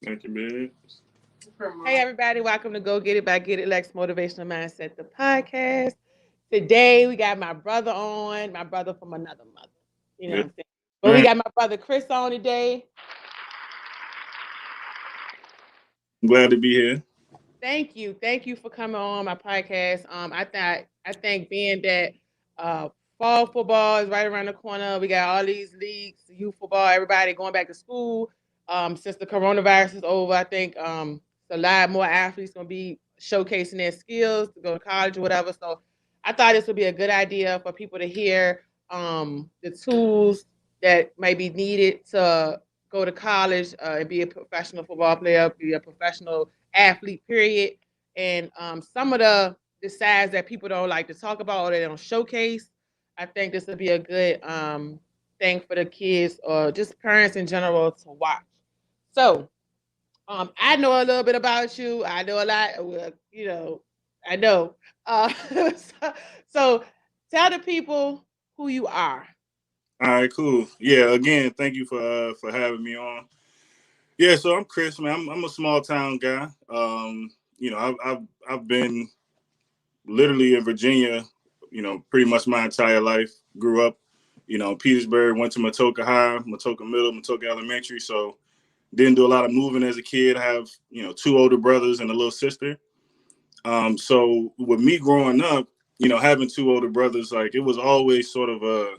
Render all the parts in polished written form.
Thank you, man. Hey everybody, welcome to Go Get It by Getitlex Motivational Mindset, the podcast. Today we got my brother on, my brother from another mother. You know Yeah. what I'm saying? But we Man, got my brother Kris on today. I'm glad to be here. Thank you for coming on my podcast. I think being that fall football is right around the corner, we got all these leagues, youth football, everybody going back to school. Since the coronavirus is over, I think a lot more athletes gonna be showcasing their skills to go to college or whatever. So I thought this would be a good idea for people to hear the tools that may be needed to go to college and be a professional football player, be a professional athlete, period. And some of the sides that people don't like to talk about or they don't showcase, I think this would be a good thing for the kids or just parents in general to watch. So I know a little bit about you. I know a lot. Well, I know. So, so tell the people who you are. All right, cool. Yeah, again, thank you for having me on. Yeah, so I'm Kris, man. I'm a small town guy. I've been literally in Virginia, pretty much my entire life. Grew up, Petersburg. Went to Matoaca High, Matoaca Middle, Matoaca Elementary. So didn't do a lot of moving as a kid. I have two older brothers and a little sister. So with me growing up, having two older brothers, like it was always sort of a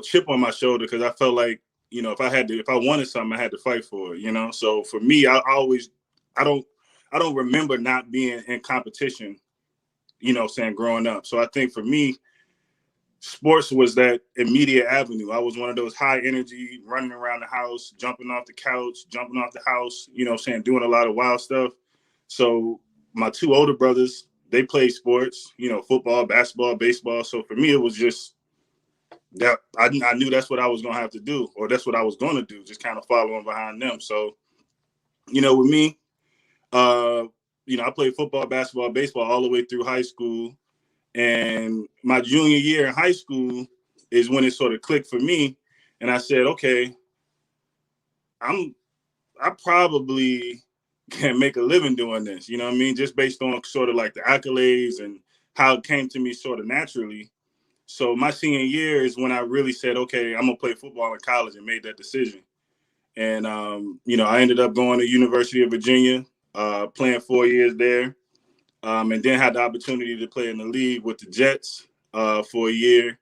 chip on my shoulder because I felt like, if I wanted something, I had to fight for it. So for me, I don't, I don't remember not being in competition, saying growing up. So I think for me, sports was that immediate avenue. I was one of those high energy, running around the house, jumping off the couch, jumping off the house, saying doing a lot of wild stuff. So my two older brothers, they played sports, football, basketball, baseball. So for me, it was just that I knew that's what I was gonna have to do, or that's what I was gonna do, just kind of following behind them. So, with me, uh, I played football, basketball, baseball all the way through high school. And my junior year in high school is when it sort of clicked for me. And I said, okay, I'm I probably can make a living doing this, you know what I mean? Just based on sort of like the accolades and how it came to me sort of naturally. So my senior year is when I really said, okay, I'm gonna play football in college and made that decision. And I ended up going to University of Virginia, playing 4 years there, and then had the opportunity to play in the league with the Jets for a year.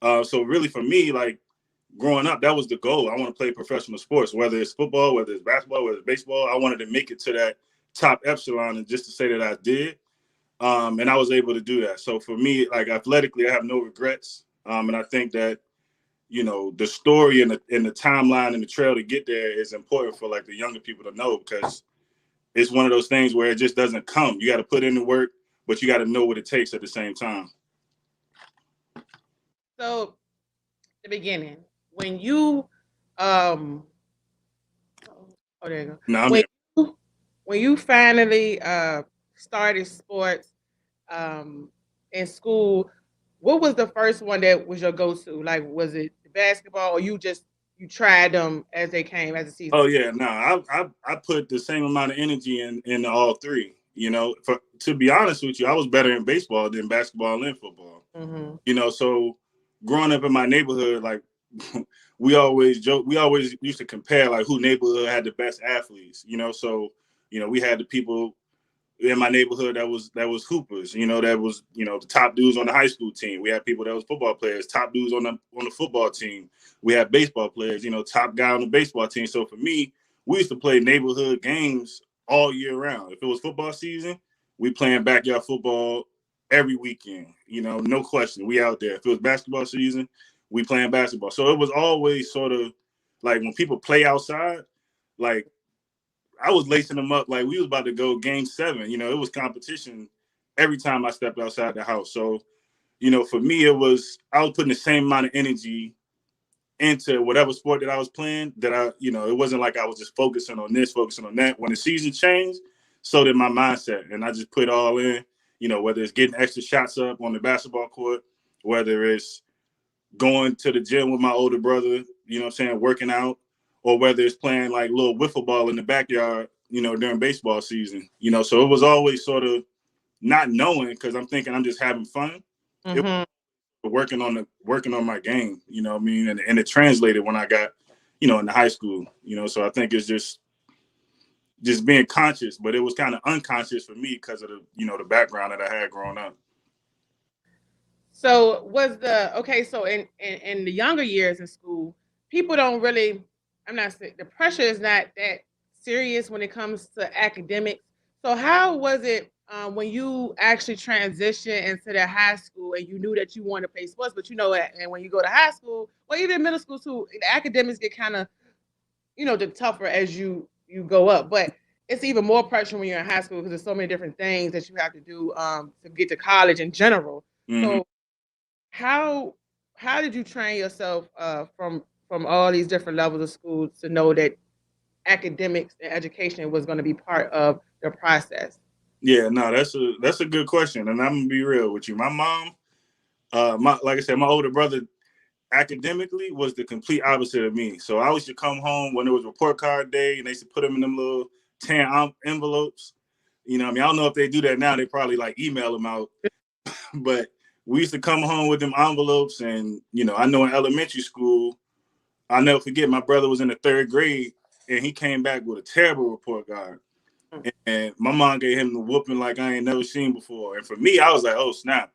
So really, for me, like growing up, that was the goal. I want to play professional sports, whether it's football, whether it's basketball, whether it's baseball. I wanted to make it to that top epsilon, and just to say that I did. And I was able to do that. So for me, like athletically, I have no regrets. And I think that the story and the timeline and the trail to get there is important for like the younger people to know, because it's one of those things where it just doesn't come. You got to put in the work, but you got to know what it takes at the same time. So the beginning, when you um oh there you go. Now I'm When here. when you finally started sports um in school, what was the first one that was your go-to? Like, was it basketball, or you tried them as they came as the season? Oh yeah, no, I put the same amount of energy in all three. To be honest with you, I was better in baseball than basketball and football. Mm-hmm. So growing up in my neighborhood, like we always joke, we always used to compare like who neighborhood had the best athletes. So we had the people in my neighborhood that was hoopers. That was the top dudes on the high school team. We had people that was football players, top dudes on the football team. We had baseball players, top guy on the baseball team. So for me, we used to play neighborhood games all year round. If it was football season, we playing backyard football every weekend. No question, we out there. If it was basketball season, we playing basketball. So it was always sort of like when people play outside, like I was lacing them up like we was about to go game 7. It was competition every time I stepped outside the house. So, for me, I was putting the same amount of energy into whatever sport that I was playing, that it wasn't like I was just focusing on this, focusing on that. When the season changed, so did my mindset. And I just put all in, whether it's getting extra shots up on the basketball court, whether it's going to the gym with my older brother, working out, or whether it's playing like little wiffle ball in the backyard, during baseball season, so it was always sort of not knowing, because I'm thinking I'm just having fun. It was working on my game, what I mean? And it translated when I got, into high school, so I think it's just being conscious, but it was kind of unconscious for me because of the background that I had growing up. So so in the younger years in school, people don't really, I'm not saying the pressure is not that serious when it comes to academics. So how was it when you actually transitioned into the high school and you knew that you wanted to play sports, but and when you go to high school or even middle school too, the academics get kind of, the tougher as you go up, but it's even more pressure when you're in high school because there's so many different things that you have to do to get to college in general. Mm-hmm. So how did you train yourself from all these different levels of school to know that academics and education was going to be part of the process? Yeah, no, that's a good question, and I'm gonna be real with you. My mom, like I said, my older brother, academically was the complete opposite of me. So I used to come home when it was report card day, and they used to put them in them little tan envelopes. I mean, I don't know if they do that now. They probably like email them out, but we used to come home with them envelopes, and I know in elementary school, I'll never forget, my brother was in the 3rd grade, and he came back with a terrible report card. And my mom gave him the whooping like I ain't never seen before. And for me, I was like, oh, snap.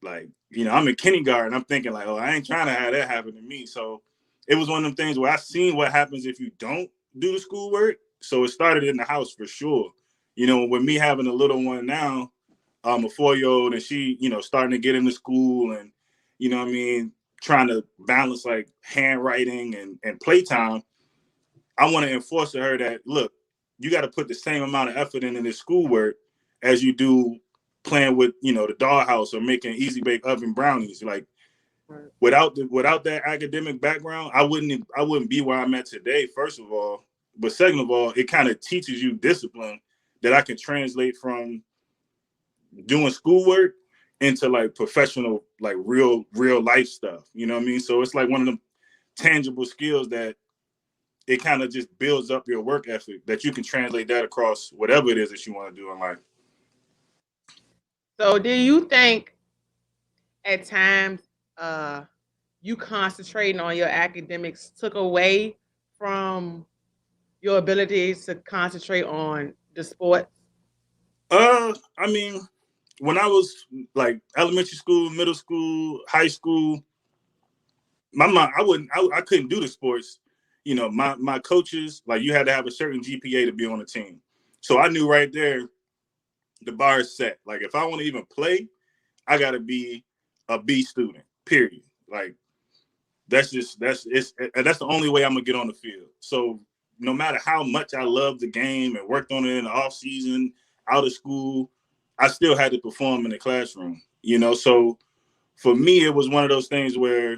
Like, I'm in kindergarten. I'm thinking like, oh, I ain't trying to have that happen to me. So it was one of them things where I seen what happens if you don't do the schoolwork. So it started in the house for sure. With me having a little one now, a 4-year-old, and she, starting to get into school and, what I mean, trying to balance like handwriting and playtime. I want to enforce to her that, look, you got to put the same amount of effort into this schoolwork as you do playing with, the dollhouse or making easy bake oven brownies. Like without that academic background, I wouldn't be where I'm at today, first of all. But second of all, it kind of teaches you discipline that I can translate from doing schoolwork into like professional, like real life stuff. You know what I mean? So it's like one of them tangible skills that it kind of just builds up your work ethic that you can translate that across whatever it is that you want to do in life. So do you think at times you concentrating on your academics took away from your ability to concentrate on the sport? I mean, when I was like elementary school, middle school, high school, my mom, I couldn't do the sports. My coaches, like, you had to have a certain GPA to be on the team. So I knew right there the bar is set. Like, if I want to even play, I got to be a B student, period. Like, that's the only way I'm gonna get on the field. So no matter how much I loved the game and worked on it in the off season, out of school, I still had to perform in the classroom. So for me, it was one of those things where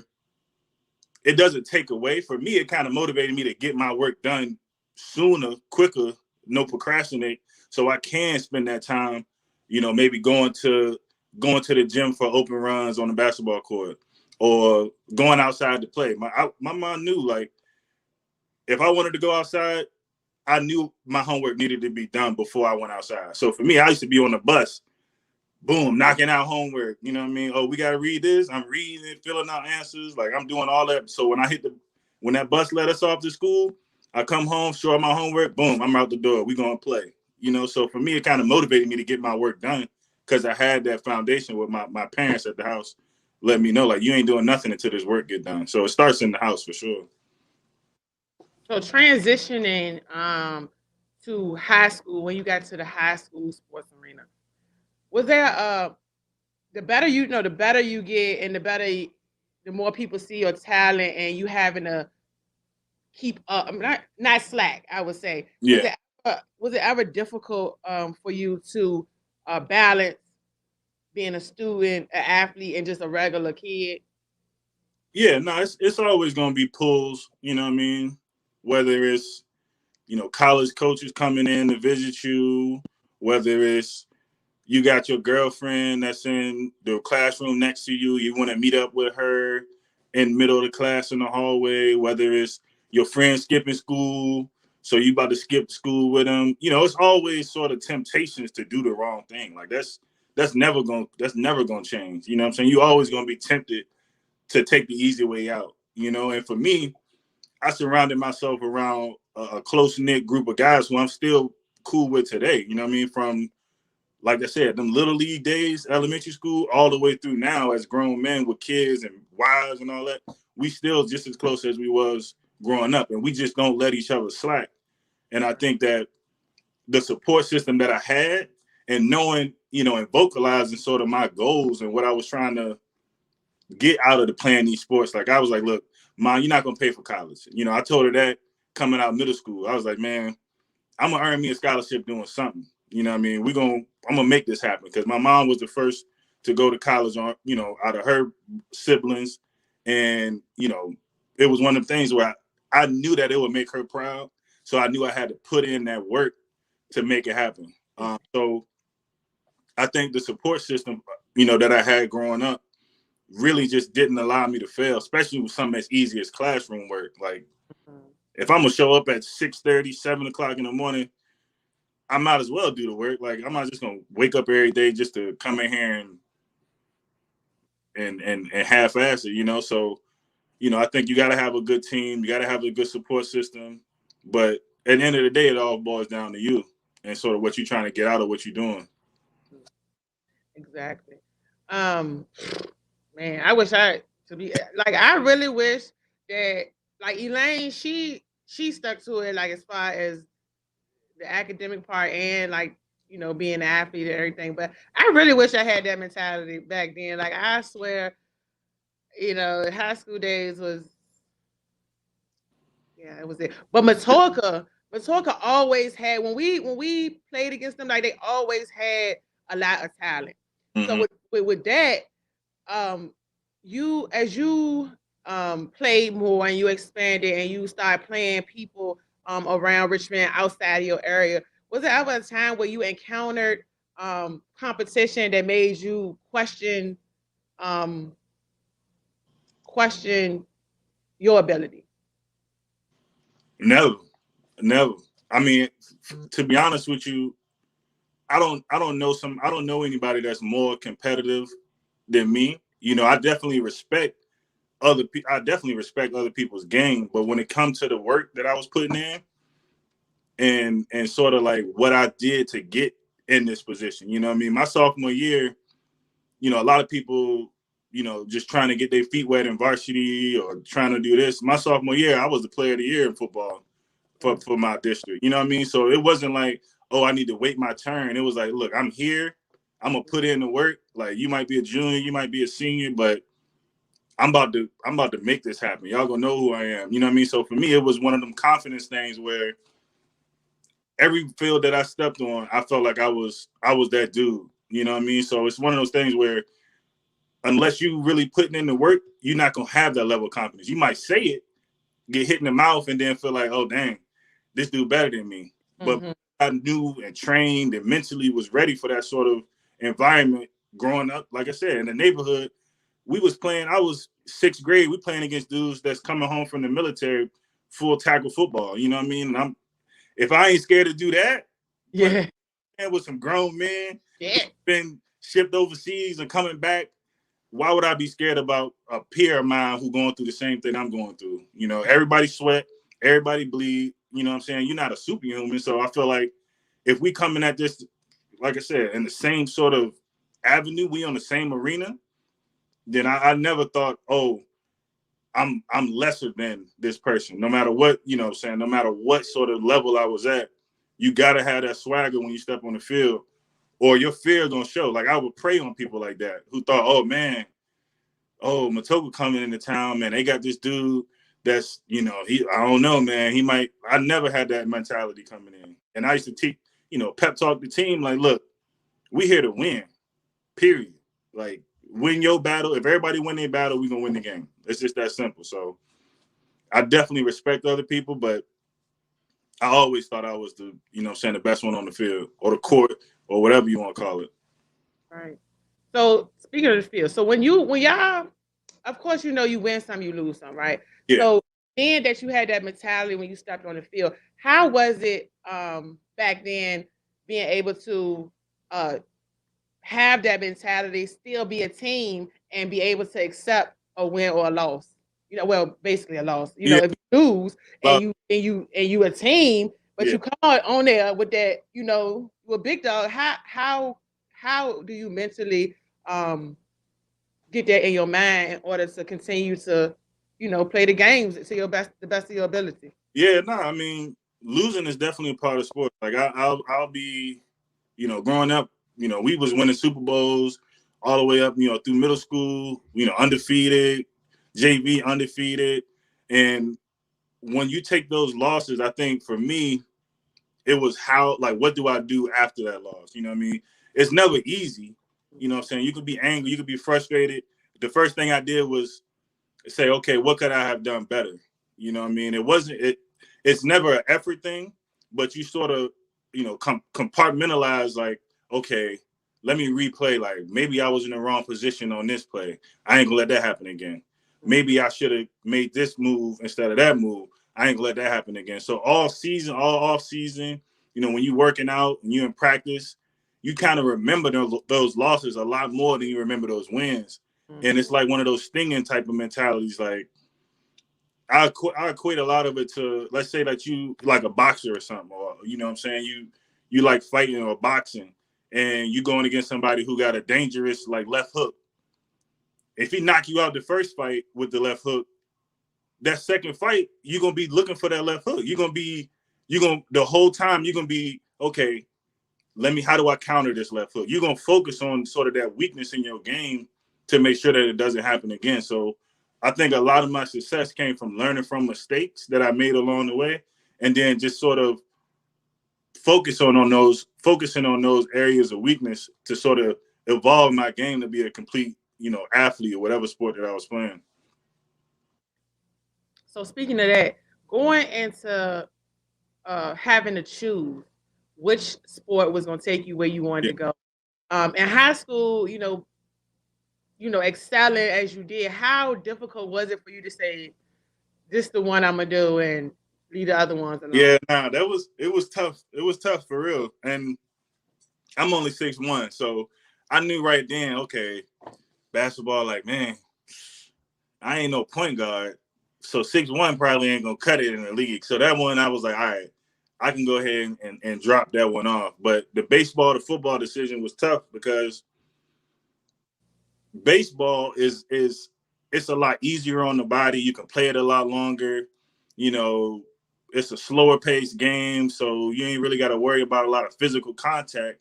it doesn't take away. For me, it kind of motivated me to get my work done sooner, quicker, no procrastinate, so I can spend that time, maybe going to the gym for open runs on the basketball court or going outside to play. My mom knew, like, if I wanted to go outside, I knew my homework needed to be done before I went outside. So for me, I used to be on the bus, boom, knocking out homework. You know what I mean? Oh, we got to read this. I'm reading it, filling out answers. Like, I'm doing all that. So when that bus let us off to school, I come home, show my homework, boom, I'm out the door. We going to play. So for me, it kind of motivated me to get my work done because I had that foundation with my parents at the house let me know, like, you ain't doing nothing until this work get done. So it starts in the house for sure. So transitioning to high school, when you got to the high school sports arena, was there the better the better you get and the more people see your talent and you having to keep up, not slack, I would say. Yeah. Was it ever difficult for you to balance being a student, an athlete, and just a regular kid? Yeah, no, it's always gonna be pulls, you know what I mean? Whether it's, college coaches coming in to visit you, whether it's you got your girlfriend that's in the classroom next to you, you want to meet up with her in the middle of the class in the hallway, whether it's your friend skipping school, so you about to skip school with them. You know, it's always sort of temptations to do the wrong thing. Like that's never gonna change. You know what I'm saying? You always gonna be tempted to take the easy way out. You know, and for me, I surrounded myself around a close knit group of guys who I'm still cool with today. You know what I mean? From, like I said, them little league days, elementary school, all the way through now as grown men with kids and wives and all that. We still just as close as we was growing up, and we just don't let each other slack. And I think that the support system that I had, and knowing, you know, and vocalizing sort of my goals and what I was trying to get out of the playing these sports. Like I was like, look, Mom, you're not gonna pay for college. You know, I told her that coming out of middle school. I was like, man, I'm gonna earn me a scholarship doing something. You know what I mean? I'm gonna make this happen, because my mom was the first to go to college on, you know, out of her siblings. And, you know, it was one of the things where I knew that it would make her proud. So I knew I had to put in that work to make it happen. So I think the support system, you know, that I had growing up really just didn't allow me to fail, especially with something as easy as classroom work. Like if I'm gonna show up at 6:30, 7 o'clock in the morning, I might as well do the work. Like I'm not just gonna wake up every day just to come in here and half-ass it, you know. So, you know, I think you gotta have a good team, you gotta have a good support system. But at the end of the day, it all boils down to you and sort of what you're trying to get out of what you're doing. Exactly. Man, I wish I to be like, I really wish that like Elaine, she stuck to it, like as far as the academic part and like, you know, being an athlete and everything. But I really wish I had that mentality back then. Like I swear, you know, high school days was, yeah, it was it. But Matoaca always had, when we played against them, like they always had a lot of talent. Mm-hmm. So with that, you as you played more and you expanded and you started playing people around Richmond outside of your area, was there ever a time where you encountered competition that made you question your ability? Never. I mean, to be honest with you, I don't know anybody that's more competitive than me. You know, I definitely respect other people's game, but when it comes to the work that I was putting in and sort of like what I did to get in this position, you know what I mean? My sophomore year, you know, a lot of people, you know, just trying to get their feet wet in varsity or trying to do this. My sophomore year, I was the player of the year in football for my district. You know what I mean? So it wasn't like, oh, I need to wait my turn. It was like, look, I'm here. I'm gonna put in the work. Like you might be a junior, you might be a senior, but I'm about to make this happen. Y'all gonna know who I am. You know what I mean? So for me, it was one of them confidence things where every field that I stepped on, I felt like I was that dude. You know what I mean? So it's one of those things where unless you really putting in the work, you're not gonna have that level of confidence. You might say it, get hit in the mouth, and then feel like, oh dang, this dude better than me. Mm-hmm. But I knew and trained and mentally was ready for that sort of environment growing up. Like I said, in the neighborhood, we was playing. I was 6th grade. We playing against dudes that's coming home from the military, full tackle football. You know what I mean? And if I ain't scared to do that, yeah, with some grown men, yeah, been shipped overseas and coming back, why would I be scared about a peer of mine who going through the same thing I'm going through? You know, everybody sweat, everybody bleed. You know what I'm saying? You're not a superhuman. So I feel like if we coming at this, like I said, in the same sort of avenue, we on the same arena, then I never thought, oh, I'm lesser than this person. No matter what, you know what I'm saying, no matter what sort of level I was at, you got to have that swagger when you step on the field, or your fear gonna show. Like I would prey on people like that who thought, oh man, oh Matoaca coming into town, man, they got this dude that's, you know, I don't know, man, he might. I never had that mentality coming in, and I used to teach, you know, pep talk the team like, look, we here to win, period. Like win your battle. If everybody win their battle, we gonna win the game. It's just that simple. So I definitely respect other people, but I always thought I was the, you know, saying the best one on the field or the court or whatever you want to call it. Right. So speaking of the field, so when y'all, of course, you know, you win some, you lose some, right? Yeah. So being that you had that mentality when you stepped on the field, how was it back then being able to have that mentality, still be a team, and be able to accept a win or a loss? You know, well, basically a loss. You Yeah, know, if you lose uh, and you a team, but yeah, you come on there with that, you know, with big dog. How do you mentally get that in your mind in order to continue to, you know, play the games to the best of your ability? yeah. No, I mean, losing is definitely a part of sport. Like I'll be, you know, growing up, you know, we was winning Super Bowls all the way up, you know, through middle school, you know, undefeated, JV undefeated, and when you take those losses, I think for me, it was how, like, what do I do after that loss? You know what I mean? It's never easy. You know what I'm saying? You could be angry, you could be frustrated. The first thing I did was say, okay, what could I have done better? You know what I mean? It's never an effort thing, but you sort of, you know, compartmentalize, like, okay, let me replay. Like, maybe I was in the wrong position on this play. I ain't gonna let that happen again. Maybe I should have made this move instead of that move. I ain't gonna let that happen again. So all season, all off season, you know, when you working out and you in practice, you kind of remember those losses a lot more than you remember those wins. And it's like one of those stinging type of mentalities. Like, I equate a lot of it to, let's say that you like a boxer or something, or, you know what I'm saying, you like fighting or boxing, and you going against somebody who got a dangerous, like, left hook. If he knock you out the first fight with the left hook, that second fight you're gonna be looking for that left hook. The whole time you're gonna be, okay, how do I counter this left hook? You're gonna focus on sort of that weakness in your game to make sure that it doesn't happen again. So I think a lot of my success came from learning from mistakes that I made along the way, and then just sort of focusing on those areas of weakness to sort of evolve my game to be a complete, you know, athlete or whatever sport that I was playing. So speaking of that, going into having to choose which sport was going to take you where you wanted Yeah. to go. In high school, excelling as you did, how difficult was it for you to say, this is the one I'm gonna do and leave the other ones alone? Yeah, nah, it was tough. It was tough for real. And I'm only 6'1", so I knew right then, okay, basketball, like, man, I ain't no point guard. So 6'1" probably ain't gonna cut it in the league. So that one I was like, all right, I can go ahead and drop that one off. But the baseball to football decision was tough because baseball is it's a lot easier on the body. You can play it a lot longer. You know, it's a slower paced game, so you ain't really got to worry about a lot of physical contact.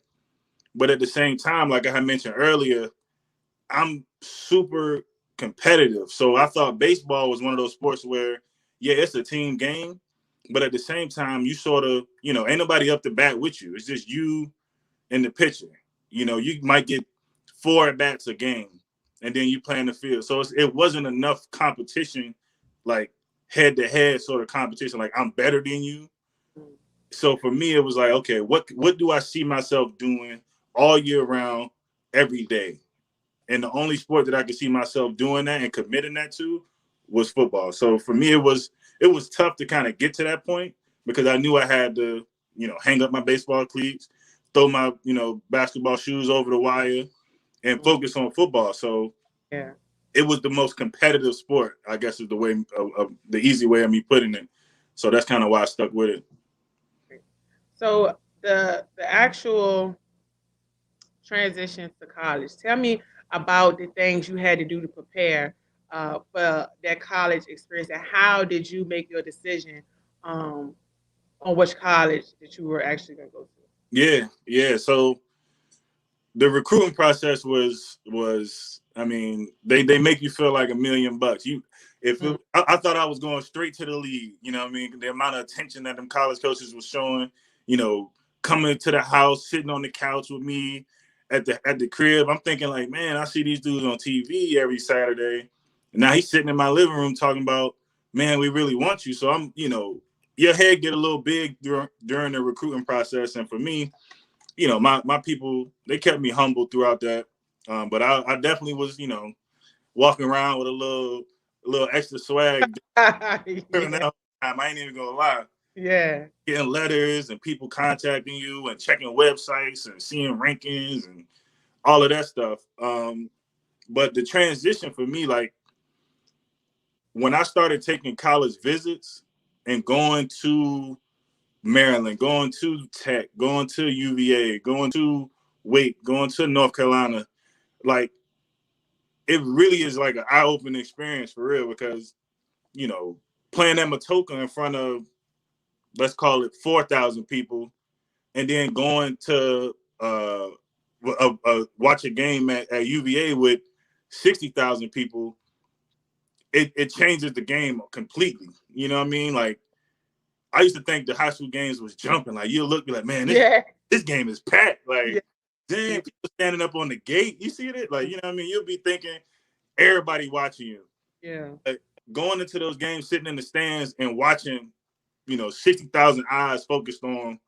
But at the same time, like I had mentioned earlier, I'm super competitive. So I thought baseball was one of those sports where, yeah, it's a team game, but at the same time, you sort of, you know, ain't nobody up to bat with you. It's just you and the pitcher. You know, you might get 4 at bats a game, and then you play in the field. So it wasn't enough competition, like head to head sort of competition. Like, I'm better than you. So for me, it was like, okay, what do I see myself doing all year round, every day? And the only sport that I could see myself doing that and committing that to was football. So for me, it was tough to kind of get to that point because I knew I had to, you know, hang up my baseball cleats, throw my, you know, basketball shoes over the wire, and focus on football. So Yeah. it was the most competitive sport, I guess, is the way of the easy way of me putting it. So that's kind of why I stuck with it. So the actual transition to college. Tell me about the things you had to do to prepare for that college experience, and how did you make your decision on which college that you were actually going to go to? Yeah. So the recruiting process was I mean, they make you feel like $1,000,000. I thought I was going straight to the league, you know what I mean? The amount of attention that them college coaches was showing, you know, coming to the house, sitting on the couch with me at the crib. I'm thinking, like, man, I see these dudes on TV every Saturday. And now he's sitting in my living room talking about, man, we really want you. So I'm, you know, your head get a little big during the recruiting process. And for me, you know, my people, they kept me humble throughout that. But I definitely was, you know, walking around with a little a little extra swag. Turning Yeah. out time, I ain't even gonna lie. Yeah. Getting letters and people contacting you and checking websites and seeing rankings and all of that stuff. But the transition for me, like when I started taking college visits and going to Maryland, going to Tech, going to UVA, going to Wake, going to North Carolina, like it really is like an eye-opening experience for real because, you know, playing at Matoaca in front of, let's call it 4,000 people, and then going to watch a game at UVA with 60,000 people, it changes the game completely. You know what I mean? Like, I used to think the high school games was jumping. Like, you'll look, be like, man, this game is packed. Like, damn, people standing up on the gate. You see it? Like, you know what I mean? You'll be thinking everybody watching you. Yeah. Like, going into those games, sitting in the stands and watching, 60,000 eyes focused on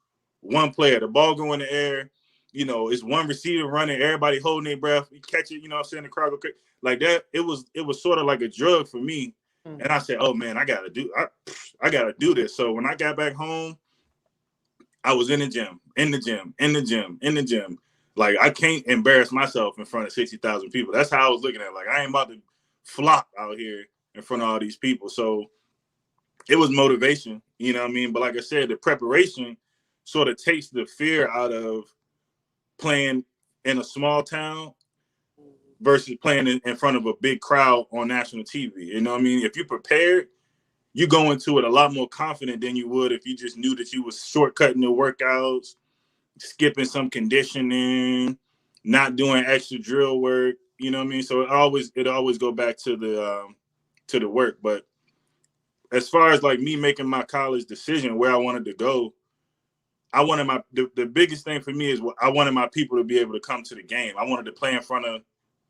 one player. The ball go in the air, it's one receiver running, everybody holding their breath. You catch it, I'm saying, the crowd go crazy. Like that, it was sort of like a drug for me. Mm-hmm. And I said, oh man, I gotta do this. So when I got back home, I was in the gym. Like, I can't embarrass myself in front of 60,000 people. That's how I was looking at it. Like, I ain't about to flop out here in front of all these people. So it was motivation, you know what I mean? But like I said, the preparation sort of takes the fear out of playing in a small town versus playing in front of a big crowd on national TV. You know what I mean? If you're prepared, you go into it a lot more confident than you would if you just knew that you was shortcutting the workouts, skipping some conditioning, not doing extra drill work. You know what I mean? So it always go back to the work. But as far as like me making my college decision where I wanted to go, I wanted the biggest thing for me is I wanted my people to be able to come to the game. I wanted to play in front of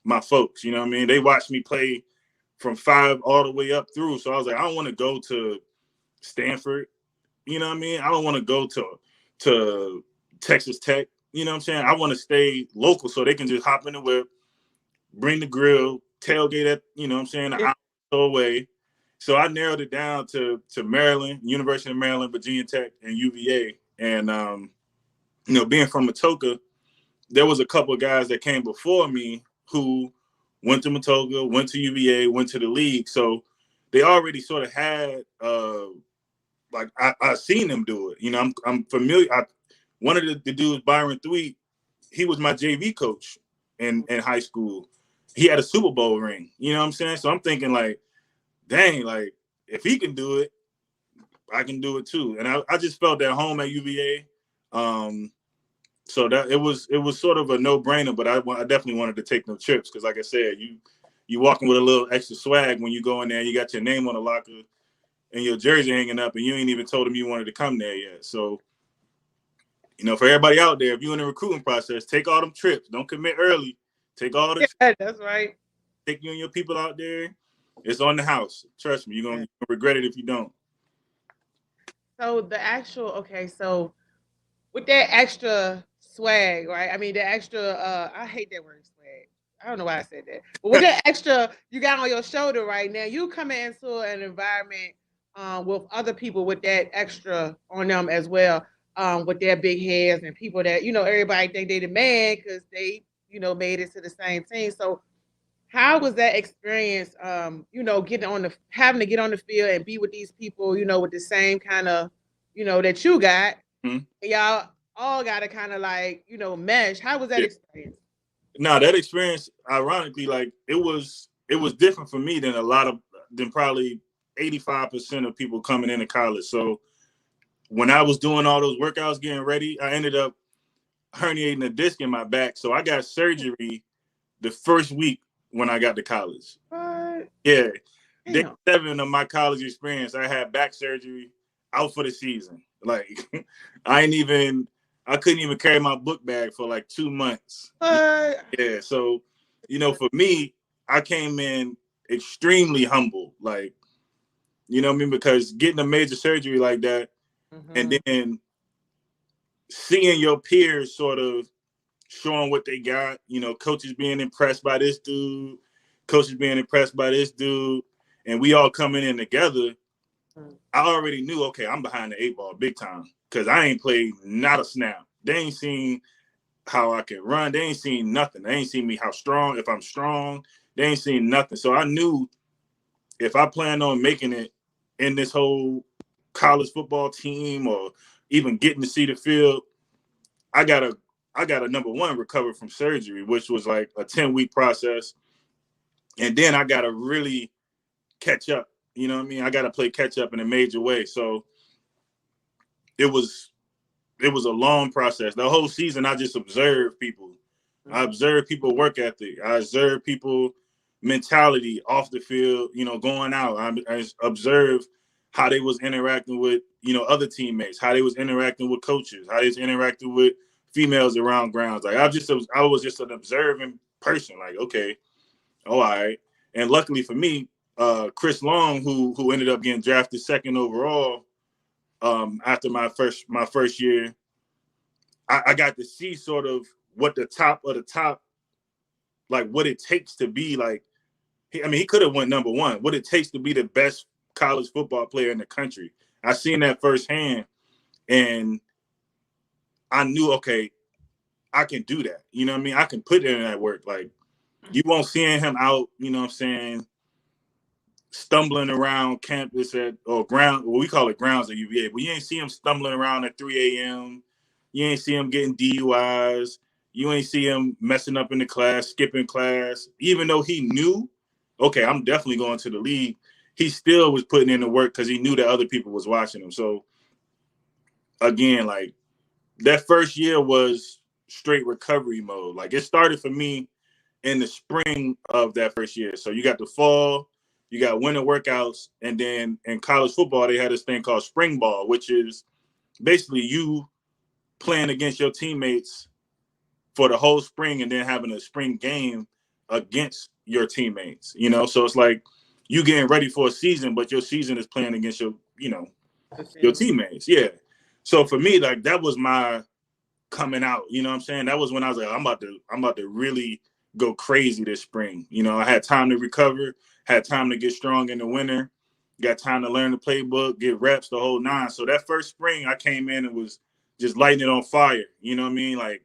my folks. You know what I mean? They watched me play from 5 all the way up through. So I was like, I don't want to go to Stanford. You know what I mean? I don't want to go to Texas Tech. You know what I'm saying? I want to stay local so they can just hop in the whip, bring the grill, tailgate at, an hour away. So I narrowed it down to Maryland, University of Maryland, Virginia Tech, and UVA. And, being from Matoaca, there was a couple of guys that came before me who went to Matoaca, went to UVA, went to the league. So they already sort of had, I seen them do it. I'm familiar. One of the dudes, Byron Thweet, he was my JV coach in high school. He had a Super Bowl ring. You know what I'm saying? So I'm thinking like, dang, like if he can do it, I can do it too. And I just felt at home at UVA. So that it was sort of a no-brainer, but I definitely wanted to take no trips because, like I said, you walking with a little extra swag when you go in there. You got your name on the locker and your jersey hanging up, and you ain't even told them you wanted to come there yet. So, for everybody out there, if you're in the recruiting process, take all them trips. Don't commit early. Take all the trips. That's right. Take you and your people out there. It's on the house. Trust me, you're gonna regret it if you don't. So so with that extra swag, right? I mean, the extra, I hate that word swag. I don't know why I said that. But with that extra you got on your shoulder right now, you coming into an environment with other people with that extra on them as well, with their big heads and people that, everybody think they the man because they, made it to the same team. So how was that experience, having to get on the field and be with these people, with the same kind of, that you got? Mm-hmm. Y'all all got to kind of like, mesh. How was that experience? No, that experience, ironically, like it was different for me than probably 85% of people coming into college. So when I was doing all those workouts, getting ready, I ended up herniating a disc in my back. So I got surgery the first week when I got to college. What? Yeah. Day 7 of my college experience, I had back surgery, out for the season. Like I couldn't even carry my book bag for like 2 months. Yeah. So, for me, I came in extremely humble. Like, you know what I mean? Because getting a major surgery like that, and then seeing your peers sort of showing what they got, coaches being impressed by this dude, coaches being impressed by this dude. and we all coming in together, I already knew, okay, I'm behind the 8 ball big time because I ain't played not a snap. They ain't seen how I can run. They ain't seen nothing. They ain't seen me how strong, if I'm strong. They ain't seen nothing. So I knew if I plan on making it in this whole college football team or even getting to see the field, I gotta number one recover from surgery, which was like a 10-week process. And then I gotta really catch up. You know what I mean? I gotta play catch up in a major way. So it was a long process. The whole season I just observed people. I observed people work ethic. I observed people mentality off the field, going out. I observed how they was interacting with, other teammates, how they was interacting with coaches, how they was interacting with females around grounds. Like I was just an observing person. Like, okay, all right. And luckily for me, Chris Long, who ended up getting drafted second overall after my first year, I got to see sort of what the top of the top, like what it takes to be like. He could have went number one. What it takes to be the best college football player in the country. I seen that firsthand, and I knew, okay, I can do that. You know what I mean? I can put in that work. Like, you won't see him out, you know what I'm saying, stumbling around campus or ground, well, we call it grounds at UVA, but you ain't see him stumbling around at 3 a.m. You ain't see him getting DUIs. You ain't see him messing up in the class, skipping class. Even though he knew, okay, I'm definitely going to the league, he still was putting in the work because he knew that other people was watching him. So, again, like, that first year was straight recovery mode. Like, it started for me in the spring of that first year. So you got the fall, you got winter workouts, and then in college football, they had this thing called spring ball, which is basically you playing against your teammates for the whole spring and then having a spring game against your teammates, So it's like you getting ready for a season, but your season is playing against your teammates. Yeah. So for me, like, that was my coming out, you know what I'm saying? That was when I was like, I'm about to really go crazy this spring. I had time to recover, had time to get strong in the winter, got time to learn the playbook, get reps, the whole nine. So that first spring I came in and was just lighting it on fire. You know what I mean? Like,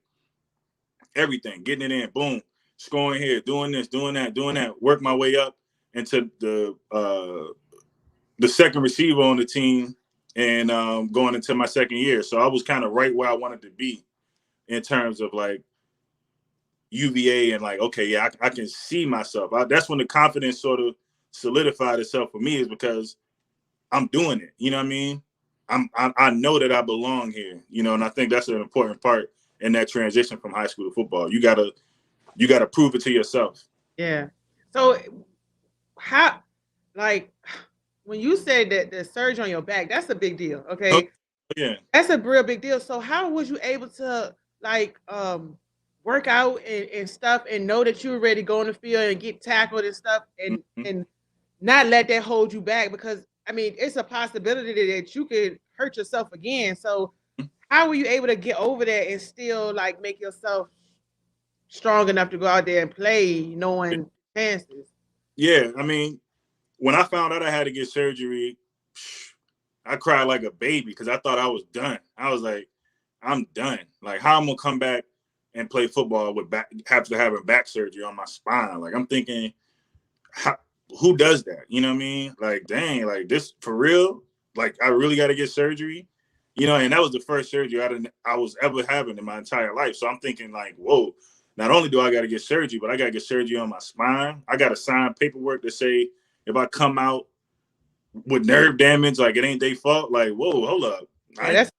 everything, getting it in, boom, scoring here, doing this, doing that, work my way up into the second receiver on the team and going into my second year. So I was kind of right where I wanted to be in terms of like UVA and like, okay, yeah, I can see myself. That's when the confidence sort of solidified itself for me, is because I'm doing it. You know what I mean? I know that I belong here, and I think that's an important part in that transition from high school to football. You gotta prove it to yourself. Yeah. So how, like, when you said that the surge on your back, that's a big deal. Okay. Oh, yeah. That's a real big deal. So how was you able to like work out and stuff and know that you were ready to go on the field and get tackled and stuff and not let that hold you back? Because I mean, it's a possibility that you could hurt yourself again. So how were you able to get over that and still like make yourself strong enough to go out there and play, knowing chances? Yeah, I mean, when I found out I had to get surgery, I cried like a baby because I thought I was done. I was like, I'm done. Like, how I'm gonna come back and play football with having back surgery on my spine? Like, I'm thinking, who does that? You know what I mean? Like, dang, like, this for real? Like, I really got to get surgery? And that was the first surgery I was ever having in my entire life. So I'm thinking like, whoa, not only do I got to get surgery, but I got to get surgery on my spine. I got to sign paperwork to say if I come out with nerve damage, like, it ain't their fault. Like, whoa, hold up. Yeah,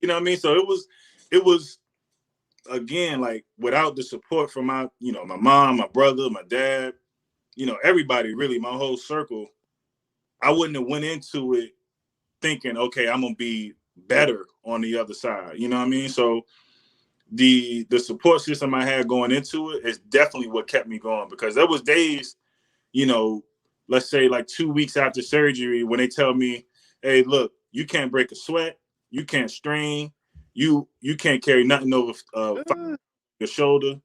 you know what I mean? So it was again, like, without the support from my mom, my brother, my dad, everybody, really, my whole circle, I wouldn't have went into it thinking, okay, I'm gonna be better on the other side. You know what I mean? So the support system I had going into it is definitely what kept me going, because there was days, let's say like 2 weeks after surgery, when they tell me, hey, look, you can't break a sweat, you can't strain, you can't carry nothing over your shoulder,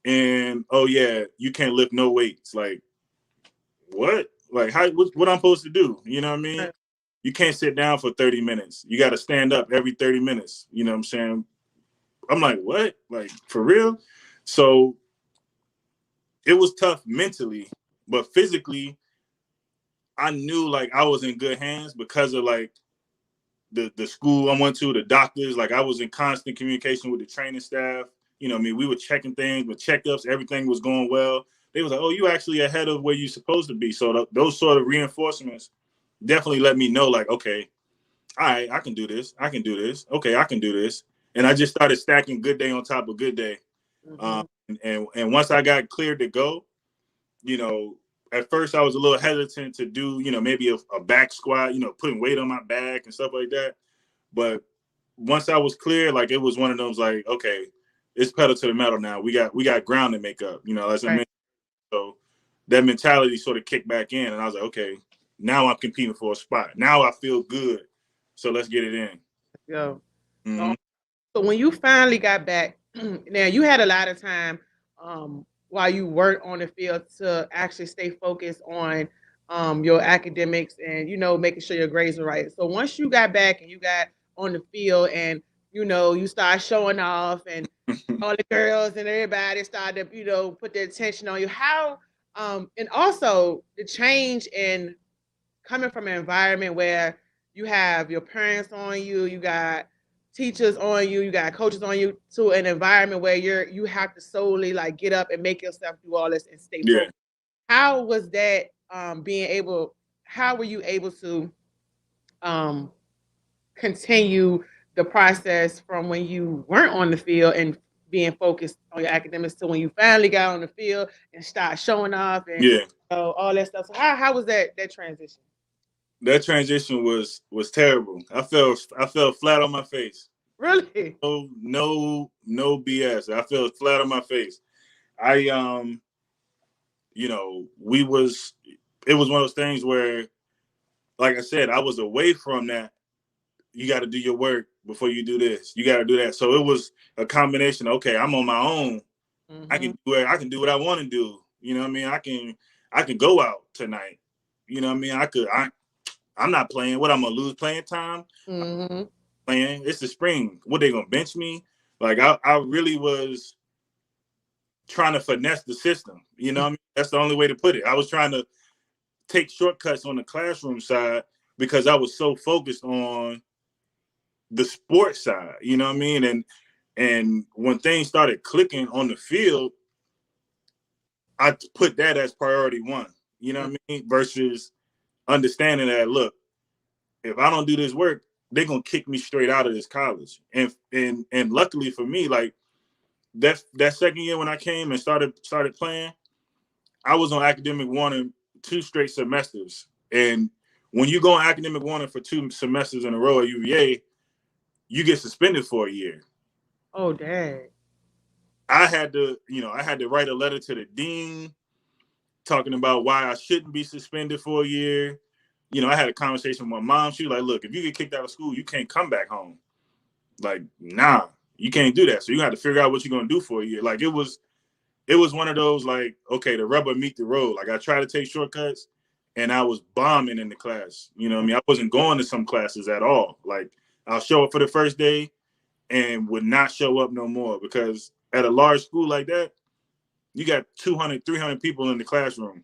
and oh yeah, you can't lift no weights. Like, what? Like, what I'm supposed to do? You know what I mean? You can't sit down for 30 minutes. You got to stand up every 30 minutes. You know what I'm saying? I'm like, what? Like, for real? So it was tough mentally, but physically, I knew like I was in good hands because of like the school I went to, the doctors. Like, I was in constant communication with the training staff. You know what I mean? We were checking things with checkups. Everything was going well. They was like, oh, you actually ahead of where you're supposed to be. So those sort of reinforcements definitely let me know, like, okay, all right, I can do this. I can do this. Okay, I can do this. And I just started stacking good day on top of good day. And once I got cleared to go, you know, at first I was a little hesitant to do, you know, maybe a back squat, you know, putting weight on my back and stuff like that. But once I was clear, like, it was one of those, like, okay, it's pedal to the metal now. We got ground to make up, you know, as I mentioned. So that mentality sort of kicked back in, and I was like, okay, now I'm competing for a spot. Now I feel good. So let's get it in. Yo. So when you finally got back, now you had a lot of time while you worked on the field to actually stay focused on your academics and, you know, making sure your grades are right. So once you got back and you got on the field and, you know, you start showing off and all the girls and everybody started to, you know, put their attention on you, how, and also the change in coming from an environment where you have your parents on you, you got teachers on you, you got coaches on you, to an environment where you have to solely like get up and make yourself do all this and stay focused. How was that how were you able to continue the process from when you weren't on the field and being focused on your academics to when you finally got on the field and start showing off and all that stuff? So how was that transition? That transition was terrible. I fell flat on my face. Really? No BS. I fell flat on my face. You know, it was one of those things where, like I said, I was away from that. You got to do your work before you do this. You got to do that. So it was a combination. Okay, I'm on my own. I can do what I want to do. You know what I mean? I can go out tonight. You know what I mean? I'm not playing. What, I'm gonna lose playing time? Playing. It's the spring. What, they gonna bench me? Like, I really was trying to finesse the system. You know what I mean? That's the only way to put it. I was trying to take shortcuts on the classroom side because I was so focused on the sports side. You know what I mean? And when things started clicking on the field, I put that as priority one. You know what I mean? Versus understanding that, look, if I don't do this work, they're gonna kick me straight out of this college. And luckily for me, like, that second year when I came and started playing, I was on academic warning 2 straight semesters. And when you go on academic warning for 2 semesters in a row at UVA, you get suspended for a year. Oh, dang. I had to write a letter to the dean talking about why I shouldn't be suspended for a year. You know, I had a conversation with my mom. She was like, look, if you get kicked out of school, you can't come back home. Like, nah, you can't do that. So you have to figure out what you're going to do for a year. Like, it was one of those, like, okay, the rubber meet the road. Like, I tried to take shortcuts and I was bombing in the class. You know what I mean? I wasn't going to some classes at all. Like, I'll show up for the first day and would not show up no more, because at a large school like that, you got 200, 300 people in the classroom.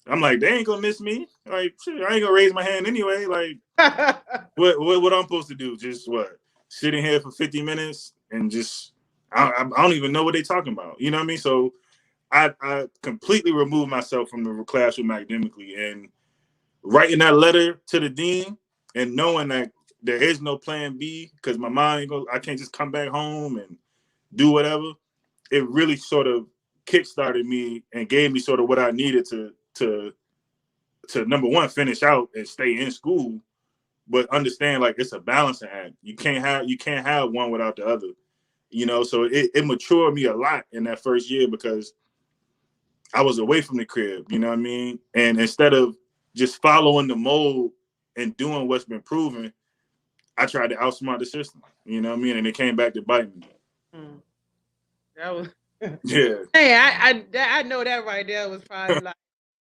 I'm like, they ain't gonna miss me. Like, shit, I ain't gonna raise my hand anyway. Like, what I'm supposed to do? Just what? Sit in here for 50 minutes and just, I don't even know what they talking about. You know what I mean? So I completely removed myself from the classroom academically, and writing that letter to the dean and knowing that there is no plan B, because my mind I can't just come back home and do whatever. It really sort of kickstarted me and gave me sort of what I needed to number one, finish out and stay in school, but understand, like, it's a balancing act. You can't have one without the other. You know, so it matured me a lot in that first year because I was away from the crib, you know what I mean? And instead of just following the mold and doing what's been proven, I tried to outsmart the system, you know what I mean? And it came back to bite me. That was yeah. Hey, I know that right there was probably like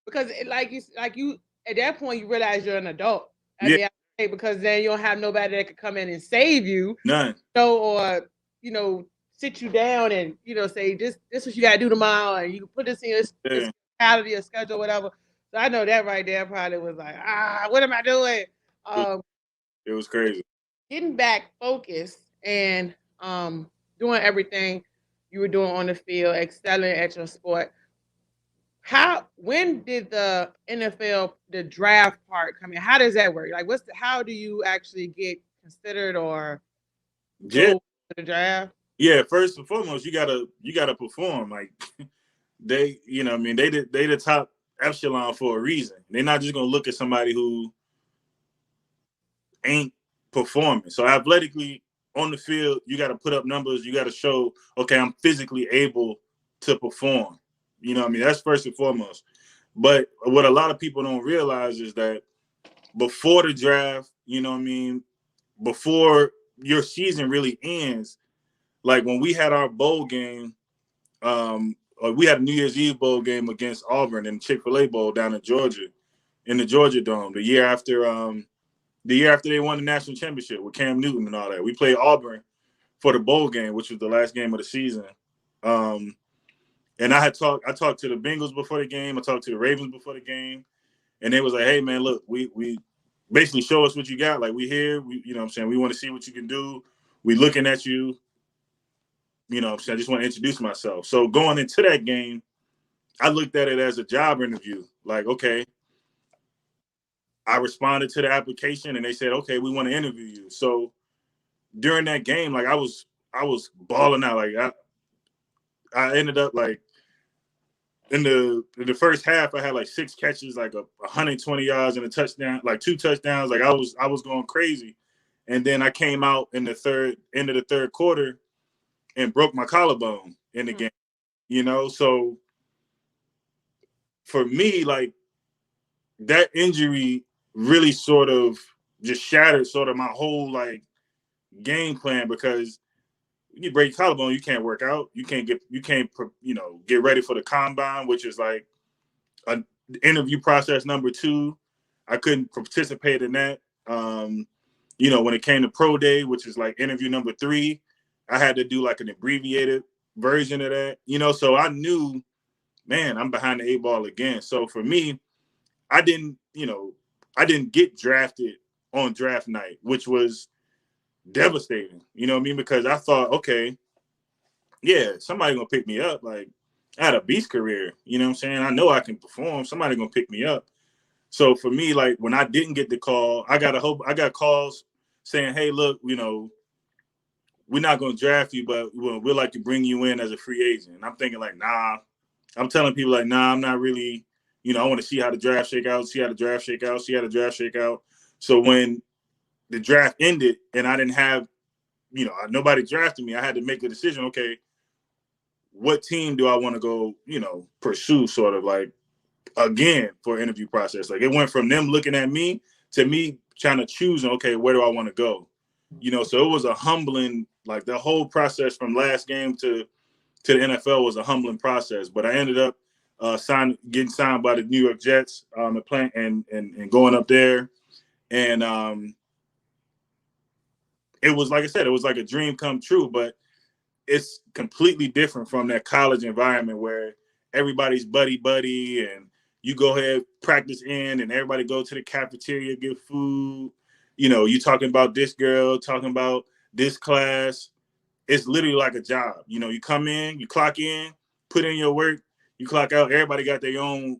because like you at that point you realize you're an adult. Yeah. Because then you don't have nobody that could come in and save you. None. Or sit you down and say this what you gotta do tomorrow, and you can put this in your calendar, your schedule, whatever. So I know that right there probably was like, what am I doing? It was crazy. Getting back focused and doing everything you were doing on the field, excelling at your sport. When did the NFL, the draft part come in? How does that work? Like, how do you actually get considered or go to the draft? Yeah, first and foremost, you gotta perform. Like they, they the top epsilon for a reason. They're not just gonna look at somebody who ain't performing. So athletically on the field, you got to put up numbers. You got to show, okay, I'm physically able to perform. That's first and foremost. But what a lot of people don't realize is that before the draft, before your season really ends, like when we had our bowl game, we had a New Year's Eve bowl game against Auburn in the Chick-fil-A Bowl down in Georgia, in the Georgia Dome, the year after they won the national championship with Cam Newton and all that. We played Auburn for the bowl game, which was the last game of the season. And I talked to the Bengals before the game. I talked to the Ravens before the game. And they was like, hey, man, look, we basically show us what you got. Like, we here. We want to see what you can do. We looking at you. I just want to introduce myself. So going into that game, I looked at it as a job interview. Like, okay, I responded to the application and they said, okay, we want to interview you. So during that game, like I was balling out. Like I ended up like in the first half, I had like 6 catches, like 120 yards and a touchdown, like 2 touchdowns. Like I was going crazy. And then I came out in the end of the third quarter and broke my collarbone in the game, So for me, like that injury really sort of just shattered sort of my whole like game plan, because you break your collarbone, you can't work out, you can't get ready for the combine, which is like an interview process number 2. I couldn't participate in that. When it came to pro day, which is like interview number 3, I had to do like an abbreviated version of that, so I knew, man, I'm behind the 8 ball again. So for me, I didn't get drafted on draft night, which was devastating, because I thought, okay, yeah, somebody gonna pick me up. Like, I had a beast career, I know I can perform. Somebody gonna pick me up. So for me, like when I didn't get the call, I got calls saying, hey, look, we're not gonna draft you, but we'd like to bring you in as a free agent. And I'm thinking like, nah. I'm telling people like, nah, I'm not really, I want to see how the draft shake out, So when the draft ended and I didn't have, nobody drafted me, I had to make a decision. Okay, what team do I want to go, pursue, sort of like, again, for interview process. Like it went from them looking at me to me trying to choose, okay, where do I want to go? So it was a humbling, like the whole process from last game to the NFL was a humbling process. But I ended up getting signed by the New York Jets, and going up there. And it was, like I said, it was like a dream come true, but it's completely different from that college environment where everybody's buddy and you go ahead, practice in, and everybody go to the cafeteria, get food. You talking about this girl, talking about this class. It's literally like a job. You come in, you clock in, put in your work, you clock out. Everybody got their own,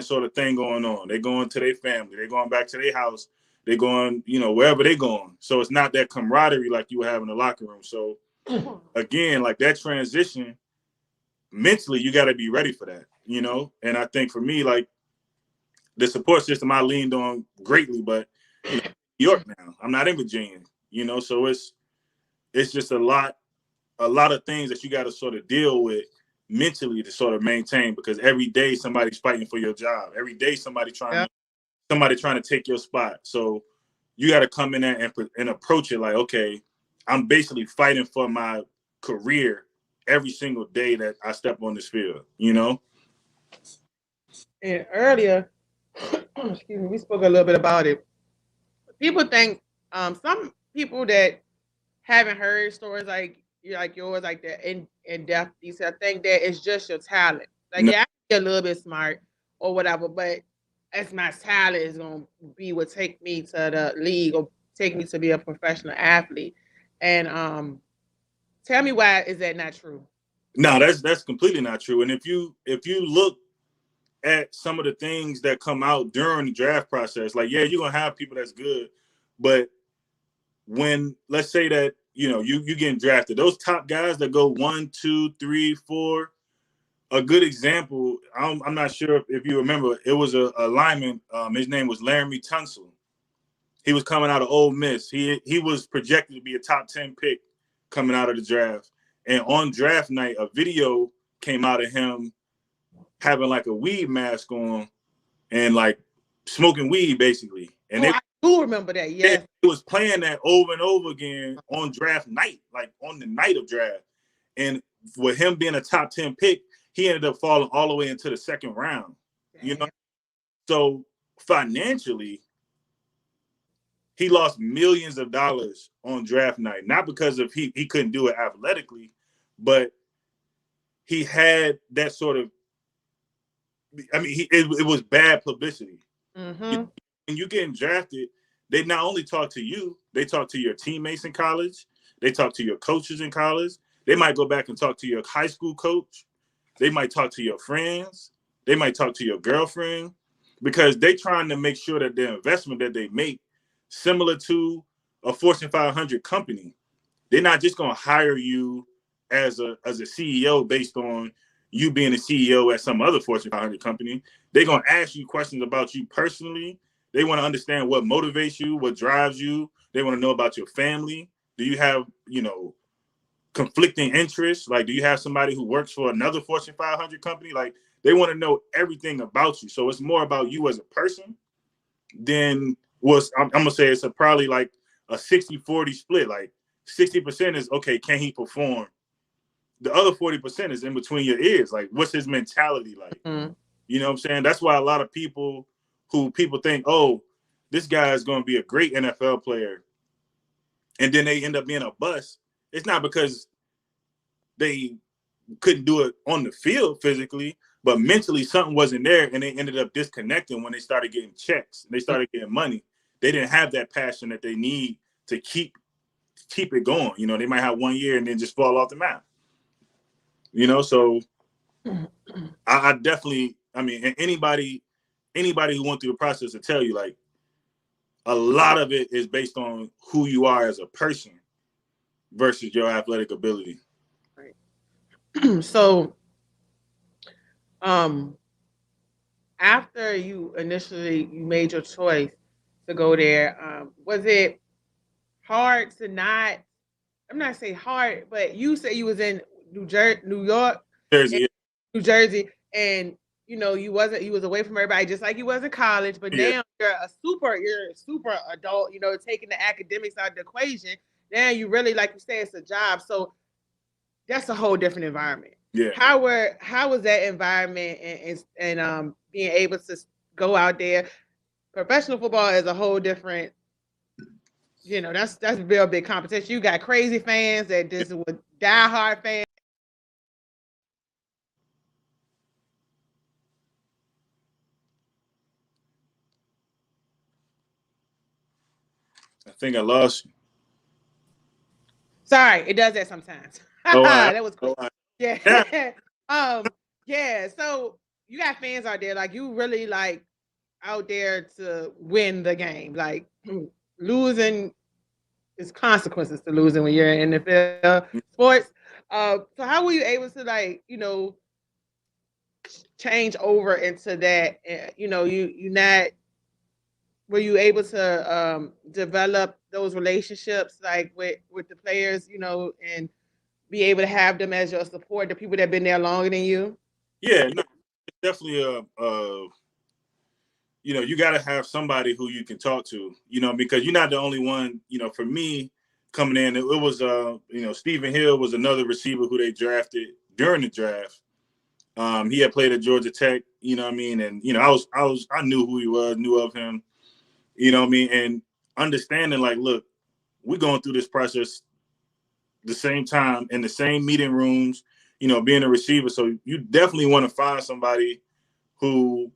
sort of thing going on. They're going to their family. They're going back to their house. They're going, wherever they're going. So it's not that camaraderie like you have in the locker room. So again, like that transition, mentally, you got to be ready for that, And I think for me, like the support system I leaned on greatly, but New York now, I'm not in Virginia, so it's just a lot of things that you got to sort of deal with mentally to sort of maintain, because every day somebody's fighting for your job. Every day somebody trying to take your spot. So you got to come in there and approach it like, okay, I'm basically fighting for my career every single day that I step on this field, And earlier, excuse me, we spoke a little bit about it. People think some people that haven't heard stories like yours, like that in depth detail, think that it's just your talent. Like, No, yeah, I can be a little bit smart or whatever, but it's my talent is gonna be what take me to the league or take me to be a professional athlete. And tell me why is that not true? no, that's completely not true. And if you look at some of the things that come out during the draft process, like, yeah, you're gonna have people that's good, but when, let's say that, you getting drafted, those top guys that go 1, 2, 3, 4. A good example, I'm not sure if you remember, it was a lineman. His name was Laramie Tunsil. He was coming out of Ole Miss. He was projected to be a top 10 pick coming out of the draft. And on draft night, a video came out of him having like a weed mask on and like smoking weed basically. And I do remember that. Yes. It was playing that over and over again on draft night, like on the night of draft. And with him being a top 10 pick, he ended up falling all the way into the second round. Damn. So financially, he lost millions of dollars on draft night, not because of he couldn't do it athletically, but he had that sort of, I mean, it was bad publicity. Mm-hmm. When you getting drafted, they not only talk to you, they talk to your teammates in college, they talk to your coaches in college, they might go back and talk to your high school coach, they might talk to your friends, they might talk to your girlfriend, because they're trying to make sure that the investment that they make, similar to a Fortune 500 company, they're not just going to hire you as a CEO based on you being a CEO at some other Fortune 500 company. They're going to ask you questions about you personally. They want to understand what motivates you, what drives you. They want to know about your family. Do you have, conflicting interests? Like, do you have somebody who works for another Fortune 500 company? Like, they want to know everything about you. So it's more about you as a person than I'm going to say it's probably like a 60-40 split. Like 60% is, okay, can he perform? The other 40% is in between your ears. Like, what's his mentality like? Mm-hmm. You know what I'm saying? That's why a lot of people think, oh, this guy is going to be a great NFL player, and then they end up being a bust. It's not because they couldn't do it on the field physically, but mentally something wasn't there, and they ended up disconnecting when they started getting checks. They started getting money. They didn't have that passion that they need to keep it going. They might have 1 year and then just fall off the map. So I definitely, I mean, and anybody who went through the process will tell you, like, a lot of it is based on who you are as a person versus your athletic ability. Right. So, after you made your choice to go there, was it hard to not? I'm not saying hard, but you said you was in New York, Jersey, New Jersey, and you was away from everybody, just like you was in college. But now you're a super adult. Taking the academics out of the equation. Now you really, like you say, it's a job. So that's a whole different environment. Yeah. How was that environment and being able to go out there? Professional football is a whole different. That's a real big competition. You got crazy fans that just would diehard fans. I think I lost you. Sorry, it does that sometimes. Oh, wow. That was cool. Oh, wow. Yeah. Yeah. So you got fans out there, like you really like out there to win the game. Like losing is consequences to losing when you're in NFL sports. So how were you able to change over into that? Were you able to develop those relationships like with the players, and be able to have them as your support, the people that have been there longer than you? Yeah, no, it's definitely you got to have somebody who you can talk to, because you're not the only one. For me coming in, it was Stephen Hill was another receiver who they drafted during the draft. He had played at Georgia Tech, you know what I mean? And, you know, I knew who he was, knew of him, you know what I mean? And understanding, like, look, we're going through this process the same time in the same meeting rooms, you know, being a receiver. So you definitely want to find somebody who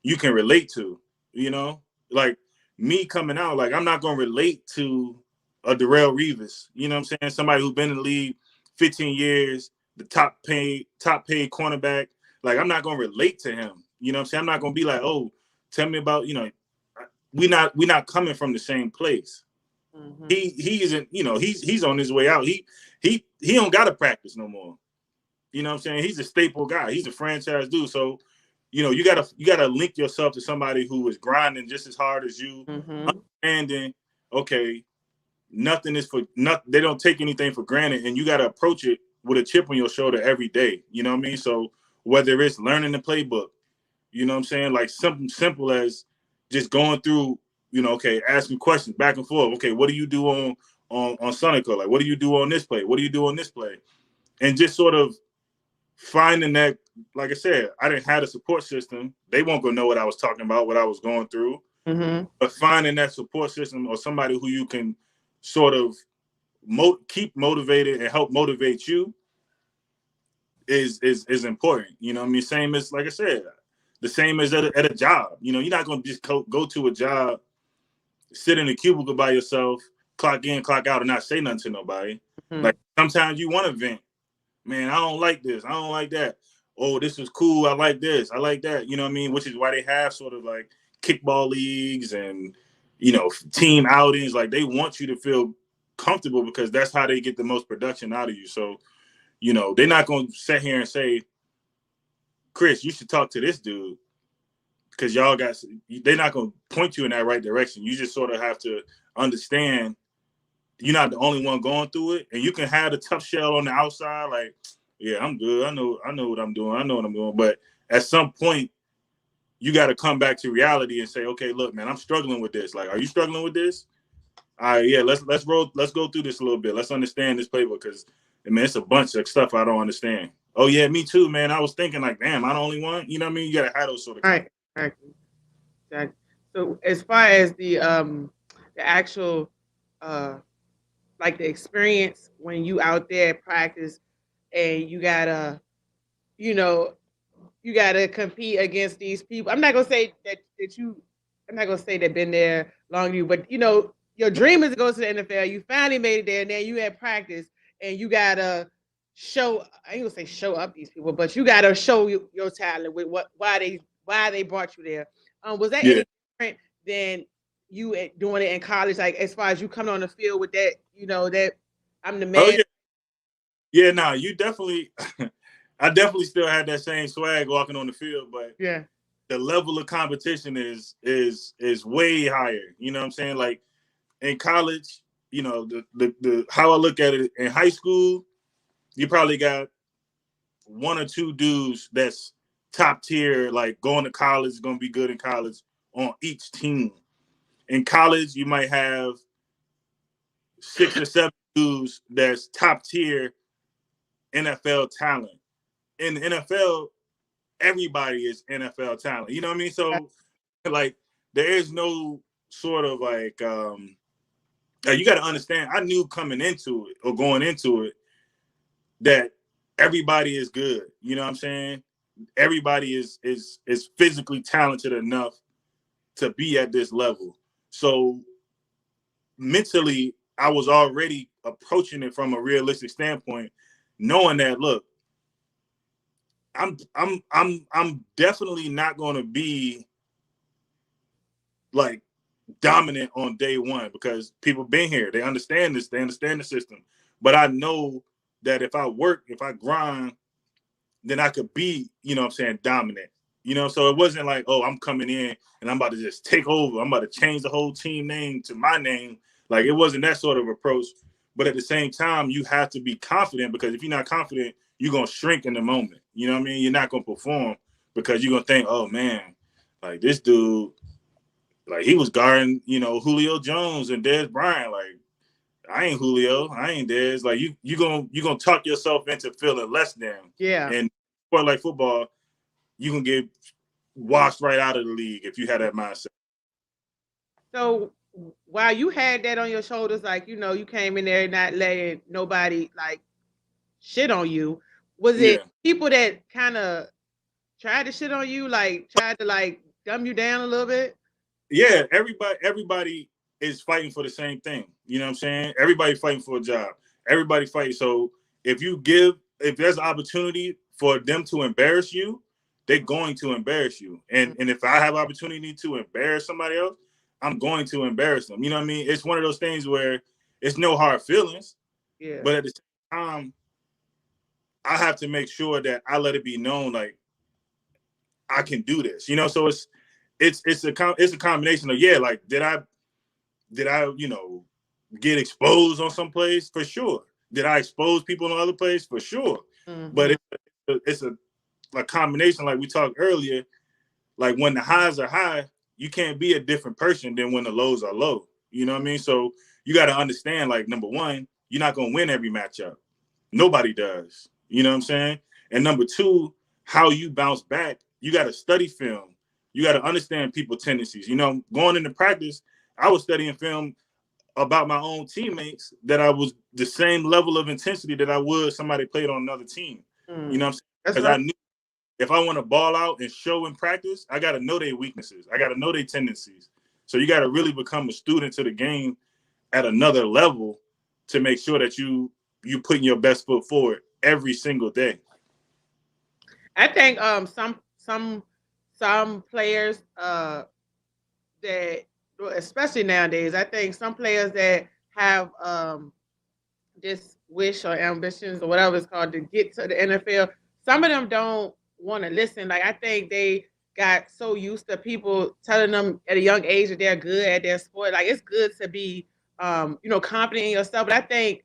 you can relate to, you know? Like me coming out, like I'm not going to relate to a Darrelle Revis, you know what I'm saying? Somebody who's been in the league 15 years, the top paid cornerback. Like I'm not going to relate to him. You know what I'm saying? I'm not going to be like, "Oh, tell me about, you know, we not coming from the same place." Mm-hmm. He isn't, you know, he's on his way out. He don't got to practice no more. You know what I'm saying? He's a staple guy. He's a franchise dude. So, you know, you gotta link yourself to somebody who is grinding just as hard as you, understanding, okay, nothing is for nothing. They don't take anything for granted, and you gotta approach it with a chip on your shoulder every day. You know what I mean? So whether it's learning the playbook, you know what I'm saying? Like something simple as just going through, you know, okay, asking questions back and forth. Okay, what do you do on Sonic? Like, what do you do on this play? What do you do on this play? And just sort of finding that, like I said, I didn't have a support system. They won't go know what I was talking about, what I was going through. But finding that support system or somebody who you can sort of keep motivated and help motivate you is important. You know what I mean? Same as, like I said, the same as at a job. You know, you're not going to just go to a job, sit in a cubicle by yourself, clock in, clock out, and not say nothing to nobody. Like sometimes you want to vent. Man, I don't like this. I don't like that. Oh, this is cool. I like this. I like that. You know what I mean? Which is why they have sort of like kickball leagues and, you know, team outings. Like they want you to feel comfortable because that's how they get the most production out of you. So, you know, they're not going to sit here and say, Kris, you should talk to this dude because they're not going to point you in that right direction. You just sort of have to understand you're not the only one going through it, and you can have the tough shell on the outside, like, yeah, I'm good. I know what I'm doing. I know what I'm doing. But at some point, you got to come back to reality and say, okay, look, man, I'm struggling with this. Like, are you struggling with this? All right, yeah, let's go through this a little bit. Let's understand this playbook because, man, it's a bunch of stuff I don't understand. Oh yeah, me too, man. I was thinking like, damn, I'm the only one. You know what I mean? You got to have those sort of. Right. Exactly. So as far as the actual like the experience when you out there at practice and you gotta, you know, you gotta compete against these people. I'm not gonna say I'm not gonna say they've been there long you, but you know, your dream is to go to the NFL. You finally made it there, and then you at practice and you gotta I ain't gonna say show up these people, but you gotta show your talent with why they brought you there. Was that any different than you doing it in college? Like as far as you coming on the field with that, you know, that I'm the man. Oh, yeah, nah, you definitely I definitely still had that same swag walking on the field, but yeah, the level of competition is way higher. You know what I'm saying? Like in college, you know, the how I look at it in high school, you probably got one or two dudes that's top tier, like going to college, going to be good in college on each team. In college, you might have 6 or 7 dudes that's top tier NFL talent. In the NFL, everybody is NFL talent. You know what I mean? So, like, there is no sort of like, you got to understand. I knew coming into it or going into it that everybody is good. You know what I'm saying? Everybody is physically talented enough to be at this level. So mentally, I was already approaching it from a realistic standpoint, knowing that look, I'm definitely not going to be like dominant on day one because people been here. They understand this. They understand the system. But I know that if I work, if I grind, then I could be, you know what I'm saying, dominant. You know, so it wasn't like, oh, I'm coming in and I'm about to just take over. I'm about to change the whole team name to my name. Like it wasn't that sort of approach. But at the same time, you have to be confident because if you're not confident, you're going to shrink in the moment. You know what I mean? You're not going to perform because you're going to think, oh, man, like this dude, like he was guarding, you know, Julio Jones and Dez Bryant. Like I ain't Julio, I ain't Dez. Like you gonna talk yourself into feeling less than. Yeah. And sport like football, you can get washed right out of the league if you had that mindset. So while you had that on your shoulders, like, you came in there not letting nobody like shit on you, was it people that kind of tried to shit on you, like tried to like dumb you down a little bit? Yeah, everybody is fighting for the same thing. You know what I'm saying? Everybody fighting for a job. Everybody fighting. So if there's an opportunity for them to embarrass you, they're going to embarrass you. And if I have opportunity to embarrass somebody else, I'm going to embarrass them. You know what I mean? It's one of those things where it's no hard feelings. Yeah. But at the same time, I have to make sure that I let it be known, like, I can do this. You know, so it's a combination of, like, did I get exposed on some place? For sure. Did I expose people in other places? For sure. Mm-hmm. But it's a combination, like we talked earlier. Like, when the highs are high, you can't be a different person than when the lows are low. You know what I mean? So you got to understand, like, number one, you're not going to win every matchup. Nobody does. You know what I'm saying? And number two, how you bounce back, you got to study film. You got to understand people's tendencies. You know, going into practice, I was studying film about my own teammates that I was the same level of intensity that I would somebody played on another team. You know what I'm saying? Because I knew if I want to ball out and show in practice, I got to know their weaknesses. I got to know their tendencies. So you got to really become a student to the game at another level to make sure that you putting your best foot forward every single day. I think some players that, especially nowadays, I think some players that have this wish or ambitions or whatever it's called to get to the NFL, some of them don't want to listen. Like, I think they got so used to people telling them at a young age that they're good at their sport. Like, it's good to be confident in yourself, but I think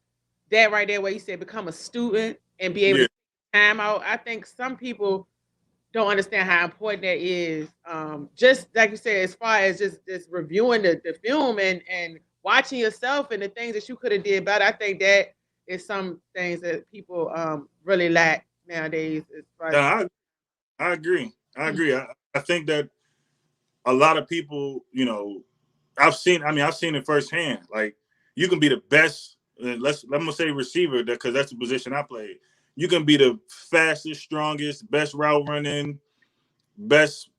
that right there, where you said become a student and be able to take time out, I think some people don't understand how important that is. Just like you said, as far as just reviewing the film and watching yourself and the things that you could have did better, I think that is some things that people really lack nowadays. I agree. I think that a lot of people, I've seen it firsthand. Like, you can be the best, let me say receiver, because that's the position I played. You can be the fastest, strongest, best route running, best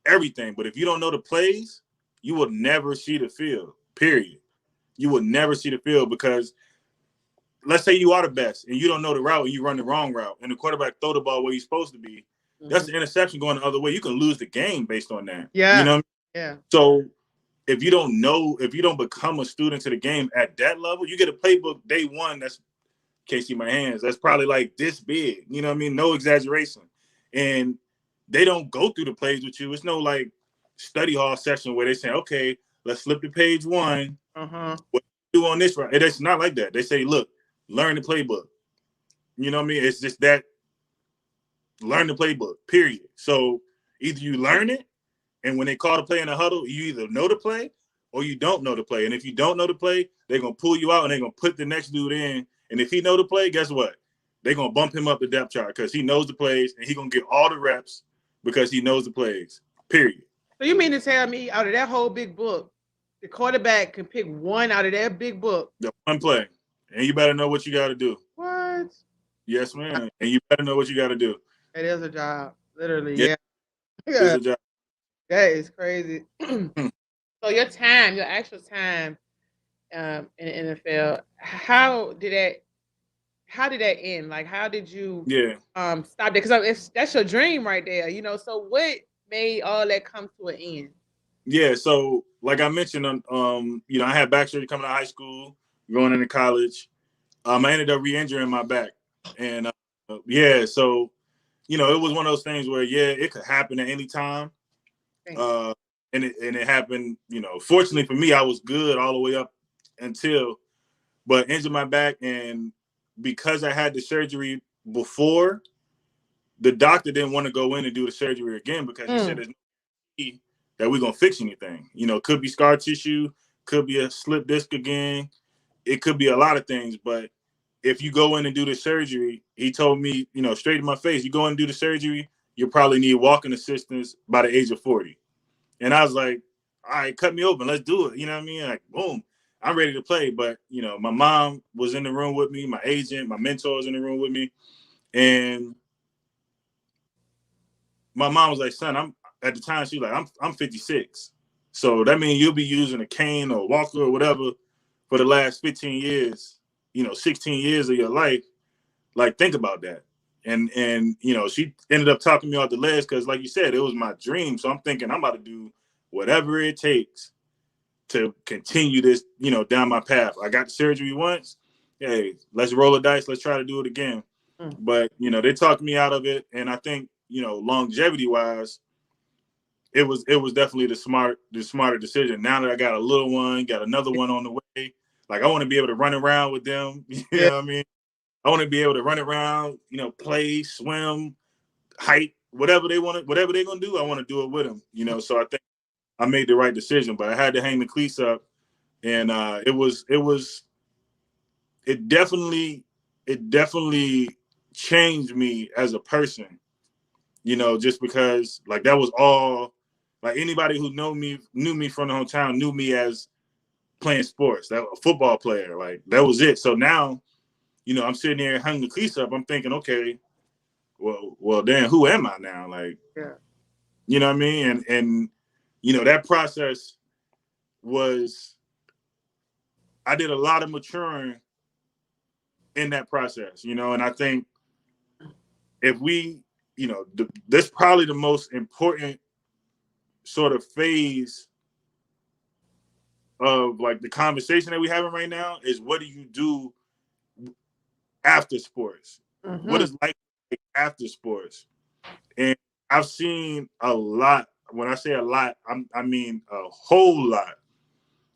everything. But if you don't know the plays, you will never see the field, period. You will never see the field, because let's say you are the best and you don't know the route and you run the wrong route and the quarterback throw the ball where he's supposed to be. Mm-hmm. That's an interception going the other way. You can lose the game based on that. Yeah. You know what I mean? Yeah. So if you don't become a student to the game at that level, you get a playbook day one that's, can't see my hands, that's probably like this big. You know what I mean? No exaggeration. And they don't go through the plays with you. It's no like study hall session where they say, okay, let's flip to page one. Uh-huh. What do you do on this route? It's not like that. They say, look, learn the playbook. You know what I mean? It's just that, learn the playbook, period. So either you learn it, and when they call the play in the huddle, you either know the play or you don't know the play. And if you don't know the play, they're going to pull you out and they're going to put the next dude in. And if he know the play, guess what? They're going to bump him up the depth chart because he knows the plays and he's going to get all the reps because he knows the plays, period. So you mean to tell me out of that whole big book, the quarterback can pick one out of that big book? The one play. And you better know what you got to do. What? Yes, ma'am. And you better know what you got to do. It is a job. Literally, yeah. It is a job. That is crazy. So your actual time in the NFL, how did that end? Like, how did you stop that? Because that's your dream right there, So what made all that come to an end? Yeah, so like I mentioned, I had back surgery coming out of high school, going into college. I ended up re-injuring my back, and so it was one of those things where it could happen at any time. And it happened, fortunately for me, I was good all the way up but injured my back. And because I had the surgery before, the doctor didn't want to go in and do the surgery again because he said there's no way that we're going to fix anything. Could be scar tissue, could be a slip disc again. It could be a lot of things, but if you go in and do the surgery, he told me, you know, straight in my face, you go in and do the surgery, you'll probably need walking assistance by the age of 40. And I was like, all right, cut me open. Let's do it. You know what I mean? Like, boom, I'm ready to play. But, you know, my mom was in the room with me. My agent, my mentor was in the room with me. And my mom was like, son, at the time, she was like, I'm 56. So that means you'll be using a cane or a walker or whatever for the last 15 years, you know, 16 years of your life. Like, think about that. And you know, she ended up talking me off the ledge because, like you said, it was my dream. So I'm thinking I'm about to do whatever it takes to continue this, you know, down my path. I got the surgery once. Hey, let's roll the dice. Let's try to do it again. But, you know, they talked me out of it. And I think, you know, longevity wise, it was definitely the smarter decision. Now that I got a little one, got another one on the way, like I want to be able to run around with them. You know what I mean? I want to be able to run around, you know, play, swim, hike, whatever they're gonna do. I want to do it with them, you know. So I think I made the right decision, but I had to hang the cleats up, and it definitely changed me as a person, you know, just because like that was all, like anybody who knew me from the hometown knew me as playing sports, that a football player, like that was it. So now, you know, I'm sitting there hanging the cleats up. I'm thinking, okay, well, damn, who am I now? Like, you know what I mean? And you know, that process was, I did a lot of maturing in that process, you know, and I think if we, you know, that's probably the most important sort of phase of like the conversation that we're having right now is what do you do after sports? What is life like after sports? And I've seen a lot. When I say a lot, I mean a whole lot.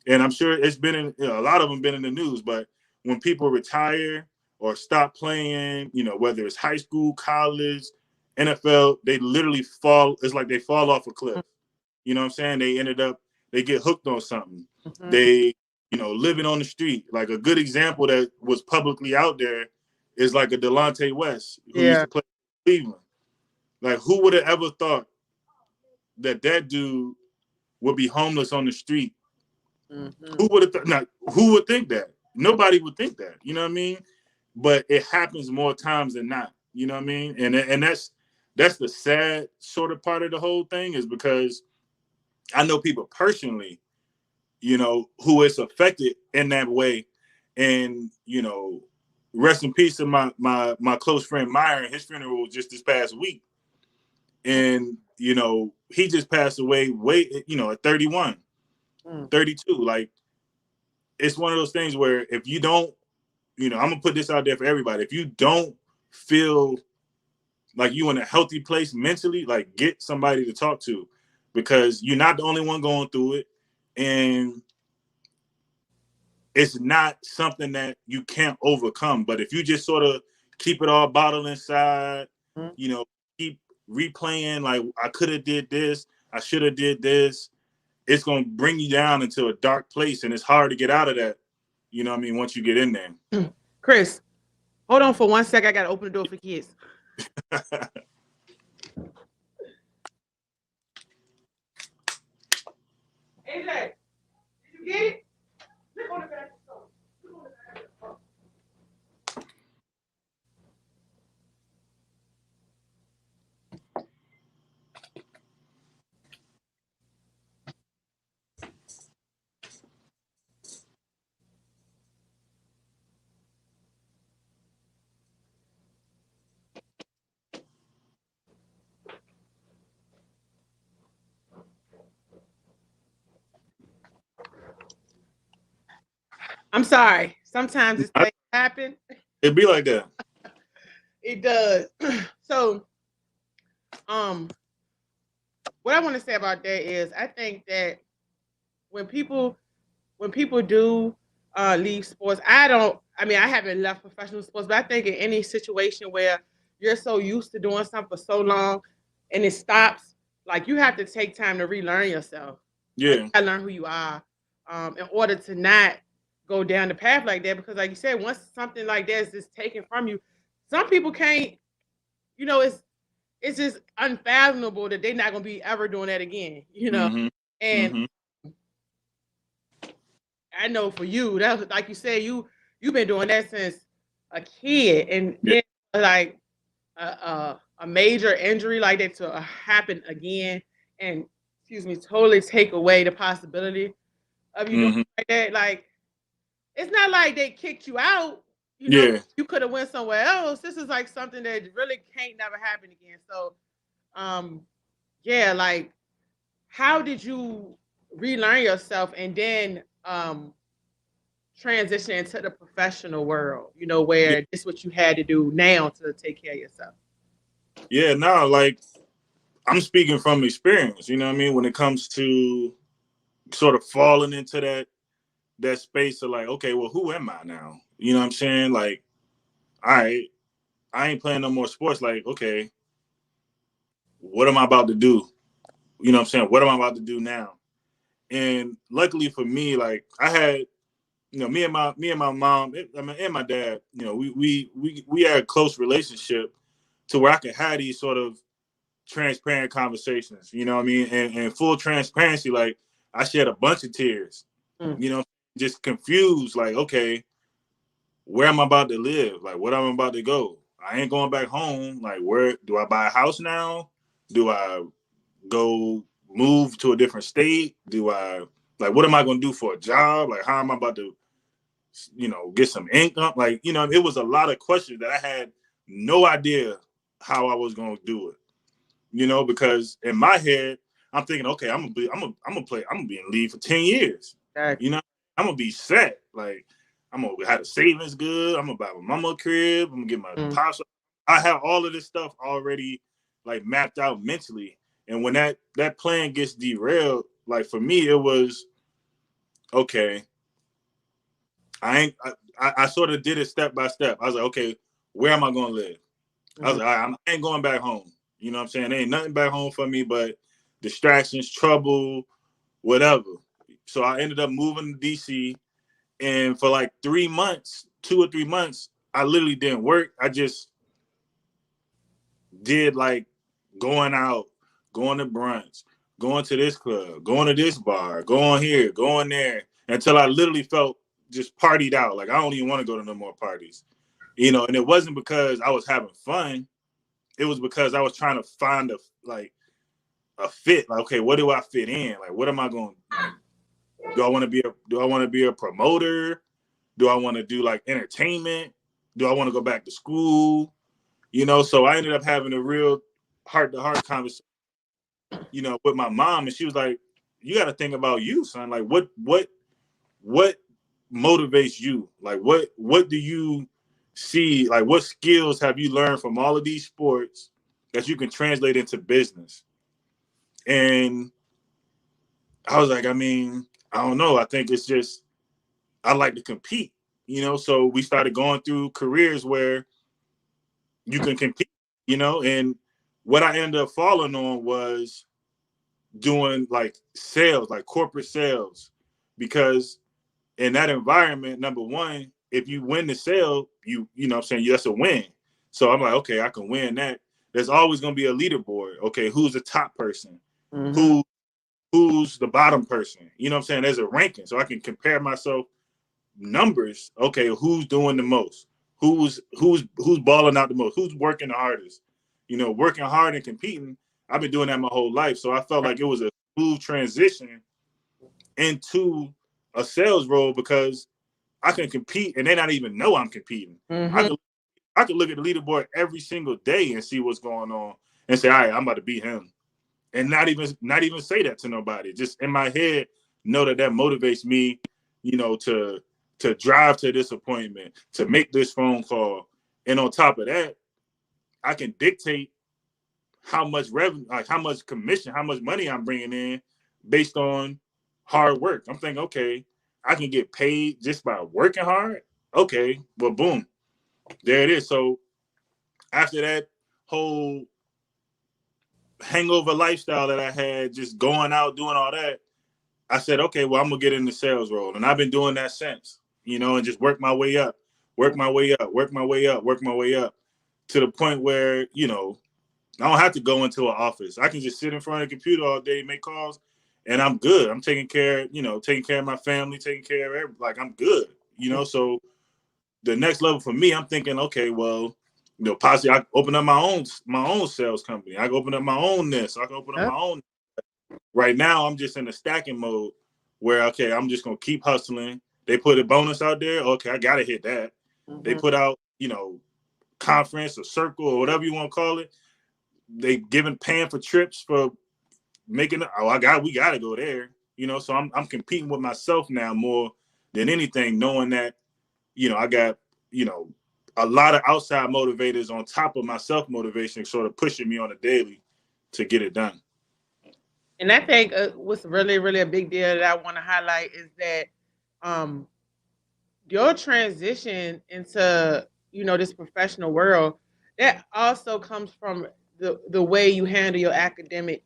And I'm sure it's been in, you know, a lot of them been in the news. But when people retire or stop playing, you know, whether it's high school, college, NFL, they literally fall. It's like they fall off a cliff. You know what I'm saying? They get hooked on something. They, you know, living on the street. Like a good example that was publicly out there is like a Delonte West who used to play in Cleveland. Like, who would have ever thought that dude would be homeless on the street? Who would have who would think that? Nobody would think that. You know what I mean? But it happens more times than not. You know what I mean? And that's the sad sort of part of the whole thing, is because I know people personally, you know, who is affected in that way. And, you know, rest in peace to my close friend Meyer. His funeral was just this past week. And, you know, he just passed away you know, at 31, 32. Like, it's one of those things where if you don't, you know, I'm going to put this out there for everybody. If you don't feel like you in a healthy place mentally, like, get somebody to talk to, because you're not the only one going through it. And it's not something that you can't overcome. But if you just sort of keep it all bottled inside, you know, keep replaying, like, I could have did this, I should have did this, it's going to bring you down into a dark place. And it's hard to get out of that, you know what I mean, once you get in there. Kris, hold on for 1 second. I got to open the door for kids. AJ, did you get it? Look on the back of the phone. Look on the back of the phone. I'm sorry. Sometimes this thing happen. It'd be like that. It does. So, what I want to say about that is, I think that when people do leave sports, I haven't left professional sports, but I think in any situation where you're so used to doing something for so long and it stops, like, you have to take time to relearn yourself. Yeah. Like, you gotta learn who you are in order to not go down the path like that, because like you said, once something like that is taken from you, some people can't, it's just unfathomable that they're not gonna be ever doing that again, Mm-hmm. And Mm-hmm. I know for you, that was like you said, you've been doing that since a kid, and Yeah. then like a major injury like that to happen again, and totally take away the possibility of you doing Mm-hmm. like that. Like, it's not like they kicked you out. Yeah. You could have went somewhere else. This is like something that really can't never happen again. So, yeah, like, how did you relearn yourself and then transition into the professional world? Yeah. Where this is what you had to do now to take care of yourself. Yeah. No, like I'm speaking from experience. You know what I mean? When it comes to sort of falling into that space of like, okay, well, who am I now? You know what I'm saying? Like, all right, I ain't playing no more sports. Like, okay, what am I about to do? You know what I'm saying? What am I about to do now? And luckily for me, like I had, me and my mom, and my dad, we had a close relationship to where I could have these sort of transparent conversations. You know what I mean? And full transparency, like I shed a bunch of tears. Just confused, like, okay, where am I about to live? Like, what am I about to go? I ain't going back home. Like, where do I buy a house now? Do I go move to a different state? Do I, like, what am I going to do for a job? Like, how am I about to, get some income? Like, it was a lot of questions that I had no idea how I was going to do it. Because in my head, I'm thinking, okay, I'm gonna be in league for 10 years. Exactly. I'm gonna be set. Like, I'm gonna have the savings good. I'm gonna buy my mama a crib. I'm gonna get my pops. I have all of this stuff already like mapped out mentally. And when that plan gets derailed, like for me, it was okay. I sort of did it step by step. I was like, okay, where am I gonna live? I was like, all right, I ain't going back home. You know what I'm saying? There ain't nothing back home for me but distractions, trouble, whatever. So I ended up moving to DC. And for like 3 months, 2 or 3 months, I literally didn't work. I just did like going out, going to brunch, going to this club, going to this bar, going here, going there, until I literally felt just partied out. Like I don't even want to go to no more parties. And it wasn't because I was having fun. It was because I was trying to find a fit. Like, okay, what do I fit in? Like, what am I going like? Do I want to be a promoter? Do I want to do like entertainment? Do I want to go back to school? So I ended up having a real heart-to-heart conversation, with my mom, and she was like, "You got to think about you, son. Like, what motivates you? Like, what do you see? Like, what skills have you learned from all of these sports that you can translate into business?" And I was like, I mean, I don't know. I think it's just I like to compete, So we started going through careers where you can compete, And what I ended up falling on was doing like sales, like corporate sales, because in that environment, number one, if you win the sale, you know what I'm saying, that's a win. So I'm like, okay, I can win that. There's always going to be a leaderboard. Okay, who's the top person? Mm-hmm. Who's the bottom person? You know what I'm saying? There's a ranking, so I can compare myself numbers. Okay, who's doing the most? Who's balling out the most? Who's working the hardest? Working hard and competing. I've been doing that my whole life, so I felt like it was a smooth transition into a sales role because I can compete and they not even know I'm competing. Mm-hmm. I could look at the leaderboard every single day and see what's going on and say, all right, I'm about to beat him. And not even say that to nobody. Just in my head, know that motivates me, to drive to this appointment, to make this phone call. And on top of that, I can dictate how much revenue, like how much commission, how much money I'm bringing in based on hard work. I'm thinking, okay, I can get paid just by working hard. Okay, well, boom, there it is. So after that whole hangover lifestyle that I had, just going out, doing all that, I said, okay, well, I'm going to get in the sales role. And I've been doing that since. you know, and just work my way up, work my way up, work my way up, work my way up to the point where, you know, I don't have to go into an office. I can just sit in front of the computer all day, make calls, and I'm good. I'm taking care, you know, taking care of my family, taking care of everybody. Like, I'm good, you know. So the next level for me, I'm thinking, okay, well, you know, possibly I can open up my own sales company. I can open up my own this. I can open up my own. Right now, I'm just in the stacking mode where, okay, I'm just gonna keep hustling. They put a bonus out there. Okay, I gotta hit that. They put out, you know, conference or circle or whatever you want to call it. They paying for trips for making. Oh, we gotta go there. You know, so I'm competing with myself now more than anything, knowing that, you know, I got, you know, a lot of outside motivators on top of my self motivation, sort of pushing me on a daily to get it done. And I think what's really, really a big deal that I want to highlight is that your transition into, you know, this professional world, that also comes from the way you handle your academics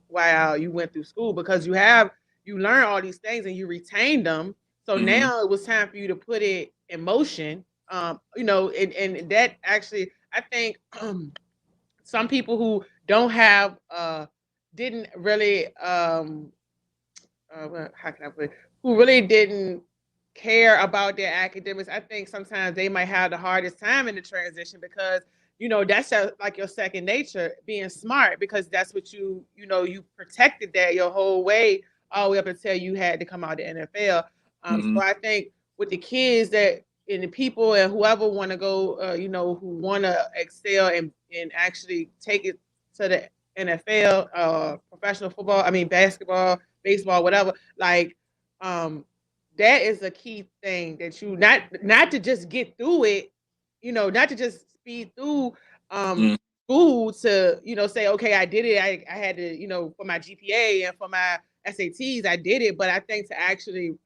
while you went through school, because you learn all these things and you retain them. So now it was time for you to put it in motion. You know, and that actually, I think some people who don't have didn't really how can I put it? Who really didn't care about their academics, I think sometimes they might have the hardest time in the transition, because, you know, that's like your second nature, being smart, because that's what you protected that your whole way, all the way up until you had to come out the NFL. So I think with the kids and the people and whoever want to go, you know, who want to excel and actually take it to the NFL, professional football, I mean, basketball, baseball, whatever, like, that is a key thing, that you not to just get through it, you know, not to just speed through school to, you know, say, okay, I did it. I had to, you know, for my GPA and for my SATs, I did it. But I think to actually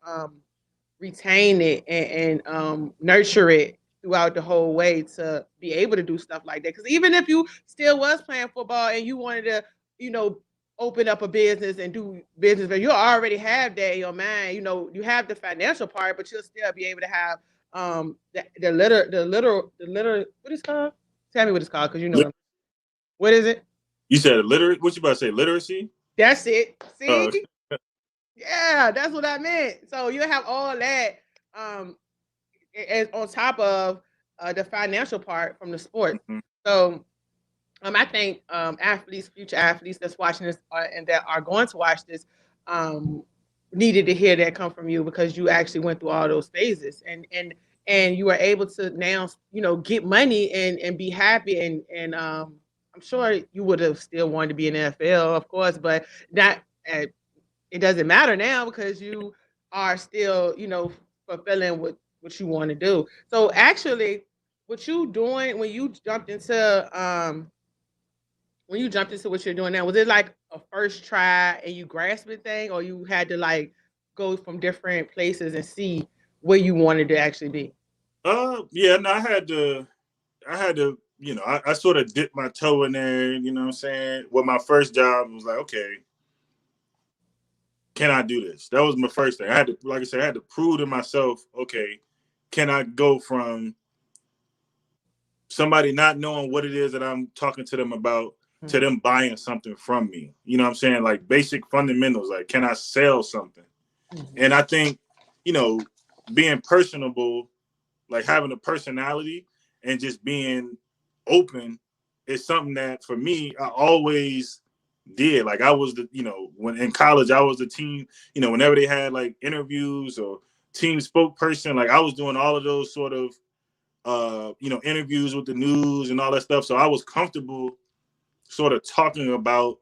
retain it and nurture it throughout the whole way to be able to do stuff like that. Because even if you still was playing football and you wanted to, you know, open up a business and do business, but you already have that in your mind. You know, you have the financial part, but you'll still be able to have the literal what is it called? Tell me what it's called, because you know what is it? You said literate. What you about to say? Literacy? That's it. See, yeah, that's what I meant. So you have all that as on top of the financial part from the sport. So I think future athletes that's watching this and that are going to watch this, needed to hear that come from you, because you actually went through all those phases and you were able to now, you know, get money and be happy and I'm sure you would have still wanted to be in the NFL, of course, but not. It doesn't matter now, because you are still, you know, fulfilling what you want to do. So actually, what you doing when you jumped into what you're doing now, was it like a first try and you grasped the thing, or you had to like go from different places and see where you wanted to actually be? Yeah, no, I had to, you know, I sort of dipped my toe in there, you know what I'm saying? Well, my first job was like, okay, can I do this? That was my first thing. I had to, like I said, I had to prove to myself, okay, can I go from somebody not knowing what it is that I'm talking to them about to them buying something from me? You know what I'm saying? Like basic fundamentals, like, can I sell something? And I think, you know, being personable, like having a personality and just being open is something that for me, I always did. Like I was the, you know, when in college, I was the team, you know, whenever they had like interviews or team spokesperson, like I was doing all of those sort of, you know, interviews with the news and all that stuff. So I was comfortable sort of talking about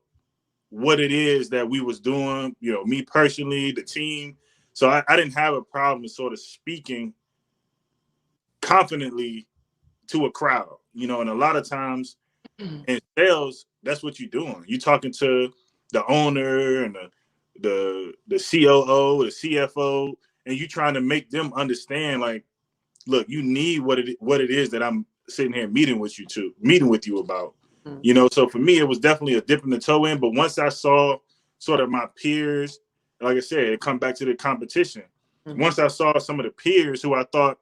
what it is that we was doing, you know, me personally, the team. So I didn't have a problem sort of speaking confidently to a crowd, you know, and a lot of times in sales, that's what you're doing. You're talking to the owner and the COO, the CFO, and you're trying to make them understand, like, look, you need what it is that I'm sitting here meeting with you about. You know, so for me, it was definitely a dip in the toe in. But once I saw sort of my peers, like I said, it come back to the competition. once I saw some of the peers who I thought,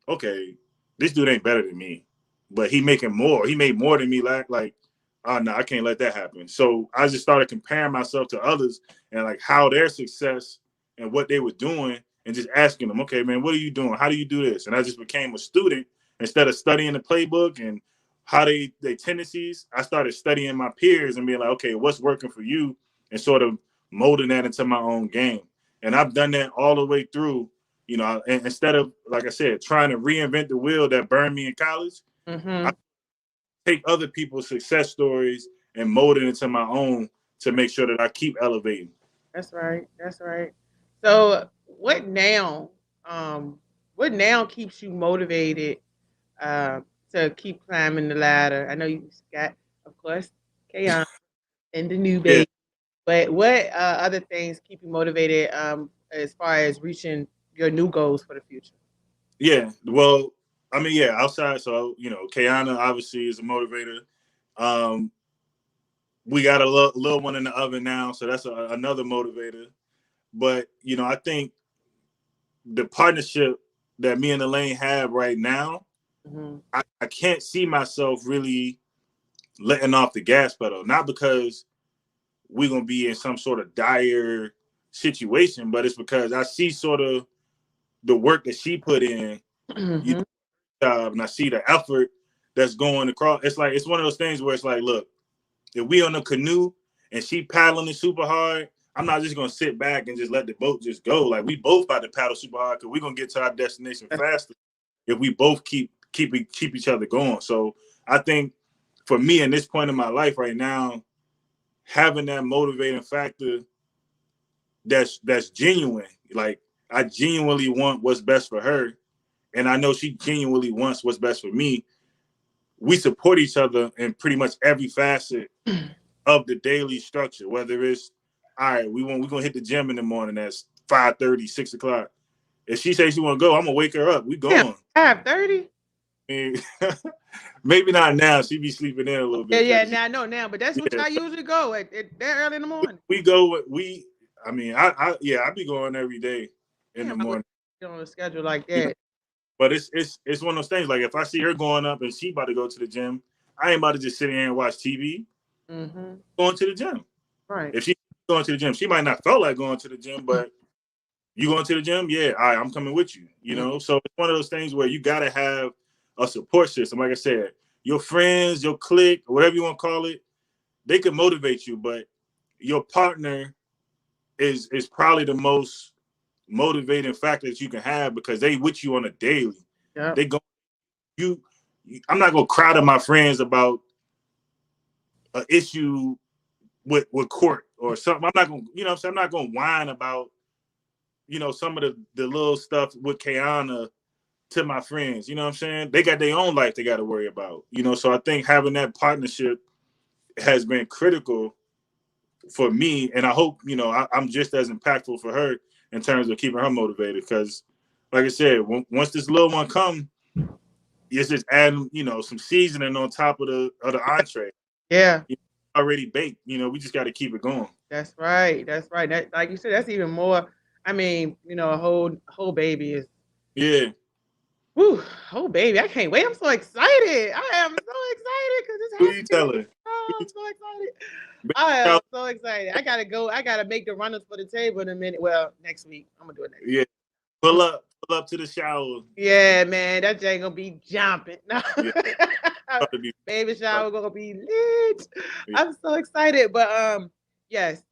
okay, this dude ain't better than me, but he making more. He made more than me. Like, oh no, I can't let that happen. So I just started comparing myself to others and like how their success and what they were doing, and just asking them, okay, man, what are you doing? How do you do this? And I just became a student instead of studying the playbook and how they tendencies. I started studying my peers and being like, okay, what's working for you, and sort of molding that into my own game. And I've done that all the way through. You know, and instead of, like I said, trying to reinvent the wheel that burned me in college, I take other people's success stories and mold it into my own to make sure that I keep elevating. That's right. That's right. So what now? What now keeps you motivated to keep climbing the ladder? I know you got, of course, Kayon and the new Yeah, baby, but what other things keep you motivated as far as reaching your new goals for the future? yeah. Well, I mean, yeah, outside. So, you know, Kayana obviously is a motivator. Um, we got a little one in the oven now, so that's another motivator. But, you know, I think the partnership that me and Elaine have right now, I can't see myself really letting off the gas pedal. Not because we're going to be in some sort of dire situation, but it's because I see sort of the work that she put in, you know, and I see the effort that's going across. It's like, it's one of those things where it's like, look, if we on a canoe and she paddling it super hard, I'm not just gonna sit back and just let the boat just go. Like, we both about to paddle super hard because we're gonna get to our destination faster if we both keep each other going. So I think for me in this point in my life right now, having that motivating factor that's genuine. Like, I genuinely want what's best for her, and I know she genuinely wants what's best for me. We support each other in pretty much every facet of the daily structure, whether it's, all right, we're gonna hit the gym in the morning at 5:30, 6 o'clock. If she says she wanna go, I'm gonna wake her up. We going. 5:30? I mean, maybe not now. She be sleeping in a little bit. Yeah, now I know now, but that's what Yeah. I usually go at that early in the morning. We go. I mean, I be going every day in the morning. On a schedule like that. But it's one of those things. Like, if I see her going up and she about to go to the gym, I ain't about to just sit here and watch TV. Going to the gym. Right. If she's going to the gym, she might not feel like going to the gym, but you going to the gym? Yeah, all right, I'm coming with you. You know, so it's one of those things where you got to have a support system. Like I said, your friends, your clique, whatever you want to call it, they can motivate you, but your partner is probably the most motivating factor that you can have, because they with you on a daily. Yeah. They go I'm not gonna cry to my friends about an issue with court or something. I'm not gonna, you know what I'm saying? I'm not gonna whine about, you know, some of the little stuff with Kayana to my friends. You know what I'm saying? They got their own life they got to worry about. You know, so I think having that partnership has been critical for me, and I hope, you know, I'm just as impactful for her in terms of keeping her motivated. Because, like I said, once this little one come, it's just adding, you know, some seasoning on top of the entree. Yeah. You know, already baked. You know, we just got to keep it going. That's right. That's right. That, like you said, that's even more. I mean, you know, a whole baby is. Yeah. Woo, whole baby! I can't wait. I'm so excited. I am so excited because it's happening. Who you telling? Oh, I'm so excited. I am so excited. I gotta go. I gotta make the runners for the table in a minute. Well, next week. I'm gonna do it next week. Yeah. Pull up to the shower. Yeah, man, that ain't gonna be jumping. No. Yeah. Baby shower gonna be lit. Yeah. I'm so excited. But yes,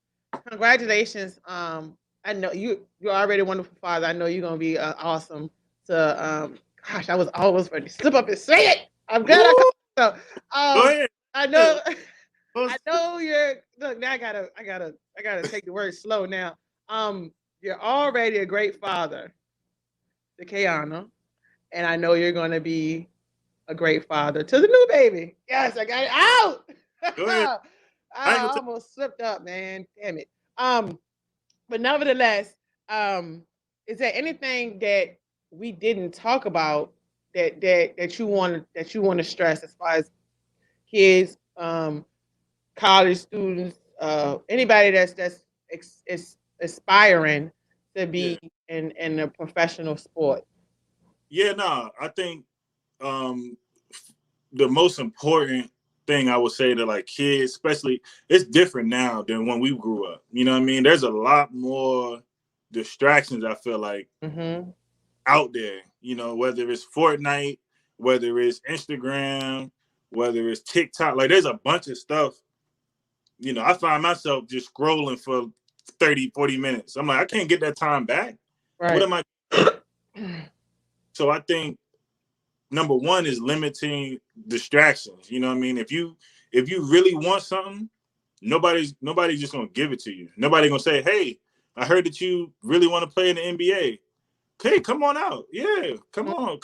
congratulations. I know you're already a wonderful father. I know you're gonna be awesome to gosh, I was always ready to slip up and say it. I'm glad I so Go ahead. I know I know you're look now I gotta take the word slow now. You're already a great father to Kayana, and I know you're gonna be a great father to the new baby. Yes, I got it out. Go ahead. I almost slipped up, man. Damn it. But nevertheless, is there anything that we didn't talk about that you want to stress as far as kids, college students, anybody that's aspiring to be in a professional sport? Yeah, no, I think the most important thing I would say to like kids, especially, it's different now than when we grew up. You know what I mean? There's a lot more distractions, I feel like, out there, you know, whether it's Fortnite, whether it's Instagram, whether it's TikTok, like there's a bunch of stuff. You know, I find myself just scrolling for 30, 40 minutes. I'm like, I can't get that time back. Right. What am I? So I think number one is limiting distractions. You know what I mean? If you really want something, nobody's just gonna give it to you. Nobody gonna say, hey, I heard that you really want to play in the NBA. Okay, come on out. Yeah, come on.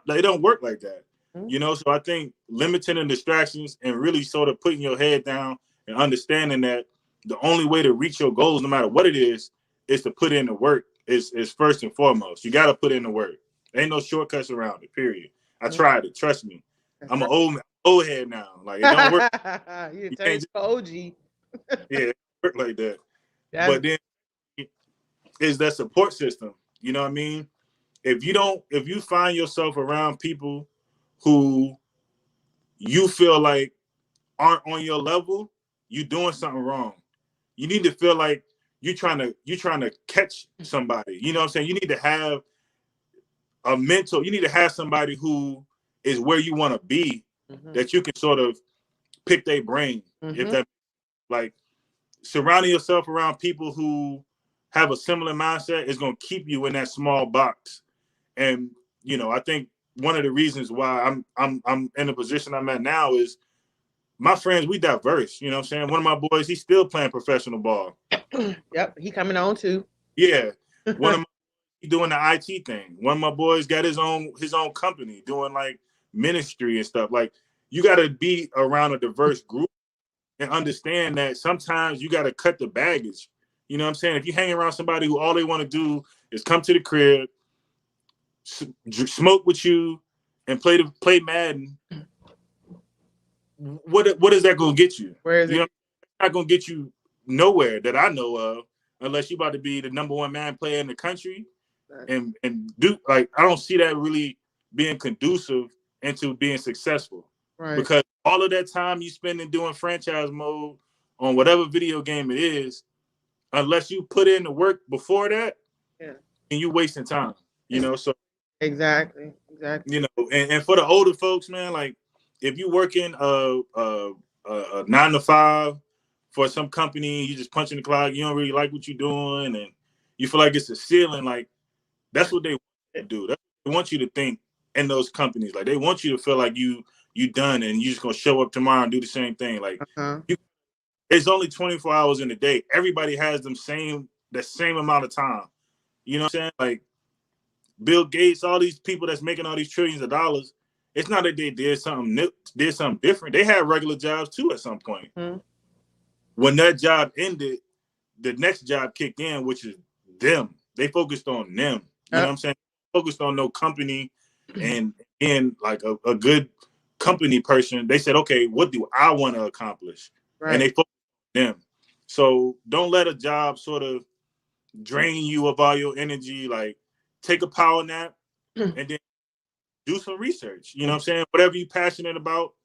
They don't work like that. You know, so I think limiting the distractions and really sort of putting your head down and understanding that the only way to reach your goals, no matter what it is to put in the work is first and foremost. You got to put in the work. Ain't no shortcuts around it, period. I tried it. Trust me. I'm an old head now. Like, it don't work. You can't just OG. Yeah, it work like that. But then is that support system. You know what I mean? If you find yourself around people who you feel like aren't on your level, you're doing something wrong. You need to feel like you're trying to catch somebody. You know what I'm saying? You need to have a mentor. You need to have somebody who is where you want to be, that you can sort of pick their brain. If that, like, surrounding yourself around people who have a similar mindset is going to keep you in that small box. And, you know, I think one of the reasons why I'm in the position I'm at now is my friends, we diverse. You know what I'm saying? One of my boys, he's still playing professional ball. Yep, he coming on too. Yeah. One of my doing the IT thing. One of my boys got his own company doing like ministry and stuff. Like, you got to be around a diverse group and understand that sometimes you got to cut the baggage. You know what I'm saying? If you hang around somebody who all they want to do is come to the crib, smoke with you, and play Madden, what is that going to get you? Where is it? Know, it's not going to get you nowhere that I know of, unless you're about to be the number one man player in the country. And do, like, I don't see that really being conducive into being successful. Right. Because all of that time you spend in doing franchise mode on whatever video game it is, unless you put in the work before that, and you wasting time. You know, so exactly. You know, and for the older folks, man, like, if you working a 9 to 5 for some company, you just punching the clock, you don't really like what you're doing, and you feel like it's a ceiling, like, that's what they want you to do. They want you to think in those companies. Like, they want you to feel like you done and you just gonna show up tomorrow and do the same thing. Like, it's only 24 hours in a day. Everybody has the same amount of time. You know what I'm saying? Like, Bill Gates, all these people that's making all these trillions of dollars, it's not that they did something different. They had regular jobs too at some point. When that job ended, the next job kicked in, which is them. They focused on them. You know what I'm saying? Focused on no company and like a good company person. They said, okay, what do I want to accomplish? Right. And they focused on them. So don't let a job sort of drain you of all your energy. Like, take a power nap and then do some research. You know what I'm saying? Whatever you're passionate about,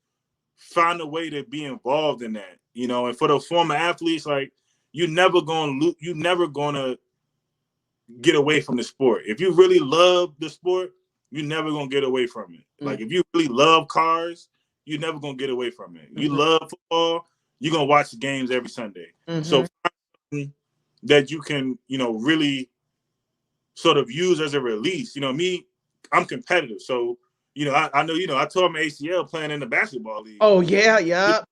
find a way to be involved in that. You know, and for the former athletes, like, you're never gonna get away from the sport. If you really love the sport, you're never gonna get away from it. Like, if you really love cars, you're never gonna get away from it. You love football, you're gonna watch the games every Sunday. So that you can, you know, really sort of use as a release. You know, me, I'm competitive. So, you know, I know, you know, I tore my ACL playing in the basketball league. Oh, yeah.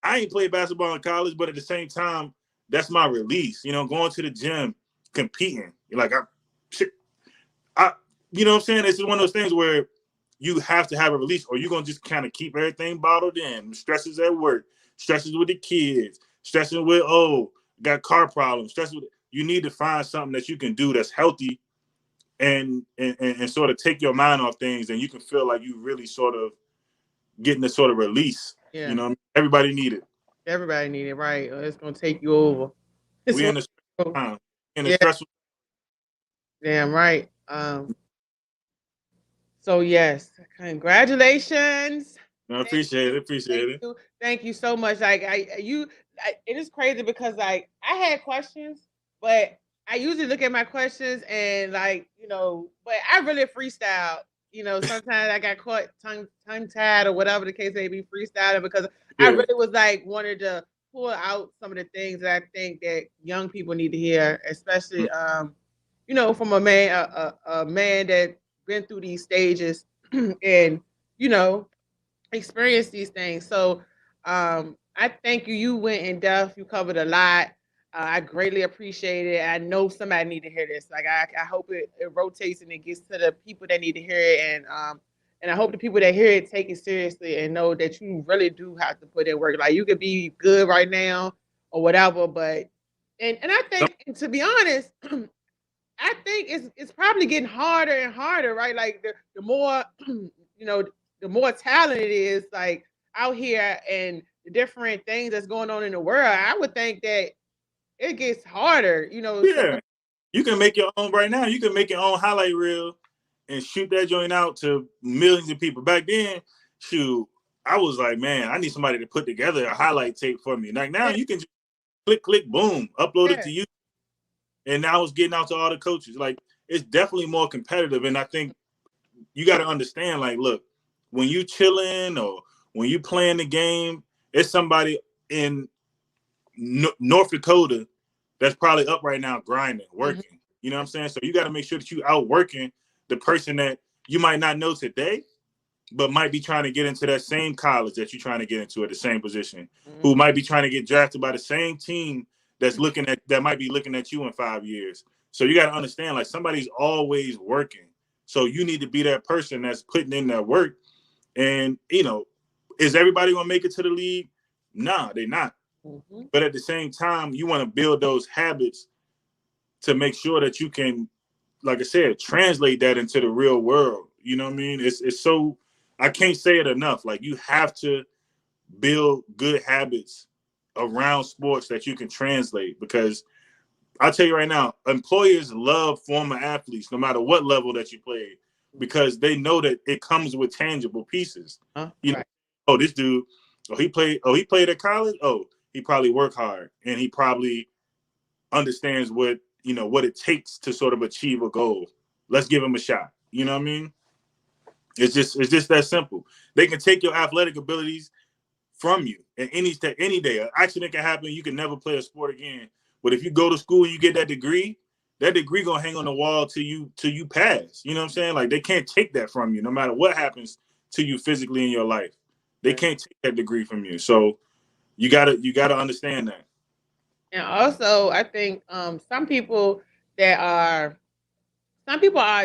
I ain't played basketball in college, but at the same time, that's my release. You know, going to the gym, competing. Like, you know what I'm saying? It's just one of those things where you have to have a release, or you're gonna just kind of keep everything bottled in. Stresses at work, stresses with the kids, stresses with got car problems, stresses with. You need to find something that you can do that's healthy, and sort of take your mind off things, and you can feel like you really sort of getting the sort of release. You know, everybody need it. Everybody need it, right? It's gonna take you over. We in the time. in a stressful. Damn right. So yes, congratulations. I appreciate it. Appreciate it. Thank you so much. Like it is crazy because like I had questions, but I usually look at my questions and but I really freestyle. Sometimes I got caught tongue tied or whatever the case may be, freestyling because I really was like wanted to pull out some of the things that I think that young people need to hear, especially from a man that been through these stages and experience these things. So I thank you. You went in depth. You covered a lot. I greatly appreciate it. I know somebody need to hear this. Like I hope it rotates and it gets to the people that need to hear it. And I hope the people that hear it take it seriously and know that you really do have to put in work. Like you could be good right now or whatever, but and I think, and to be honest, I think it's probably getting harder and harder, right? Like the more the more talent it is, like out here and the different things that's going on in the world. I would think that it gets harder, Yeah, you can make your own right now. You can make your own highlight reel and shoot that joint out to millions of people. Back then, shoot, I was like, man, I need somebody to put together a highlight tape for me. Like now, you can just click, boom, upload it to you. And now it's getting out to all the coaches. Like it's definitely more competitive. And I think you got to understand, like, look, when you chilling or when you playing the game, it's somebody in North Dakota that's probably up right now grinding, working. Mm-hmm. You know what I'm saying? So you got to make sure that you out working the person that you might not know today, but might be trying to get into that same college that you're trying to get into at the same position, who might be trying to get drafted by the same team that might be looking at you in 5 years. So you got to understand, like somebody's always working. So you need to be that person that's putting in that work. And, is everybody going to make it to the league? Nah, they're not. Mm-hmm. But at the same time, you want to build those habits to make sure that you can, like I said, translate that into the real world. You know what I mean? It's so, I can't say it enough. Like you have to build good habits around sports that you can translate, because I'll tell you right now, employers love former athletes, no matter what level that you played, because they know that it comes with tangible pieces. Oh, this dude, he played at college. Oh, he probably worked hard and he probably understands what it takes to sort of achieve a goal. Let's give him a shot. You know what I mean? It's just that simple. They can take your athletic abilities from you at any day. An accident can happen. You can never play a sport again. But if you go to school and you get that degree gonna hang on the wall till you pass. You know what I'm saying? Like they can't take that from you, no matter what happens to you physically in your life. They can't take that degree from you. So you gotta understand that. And also, I think some people are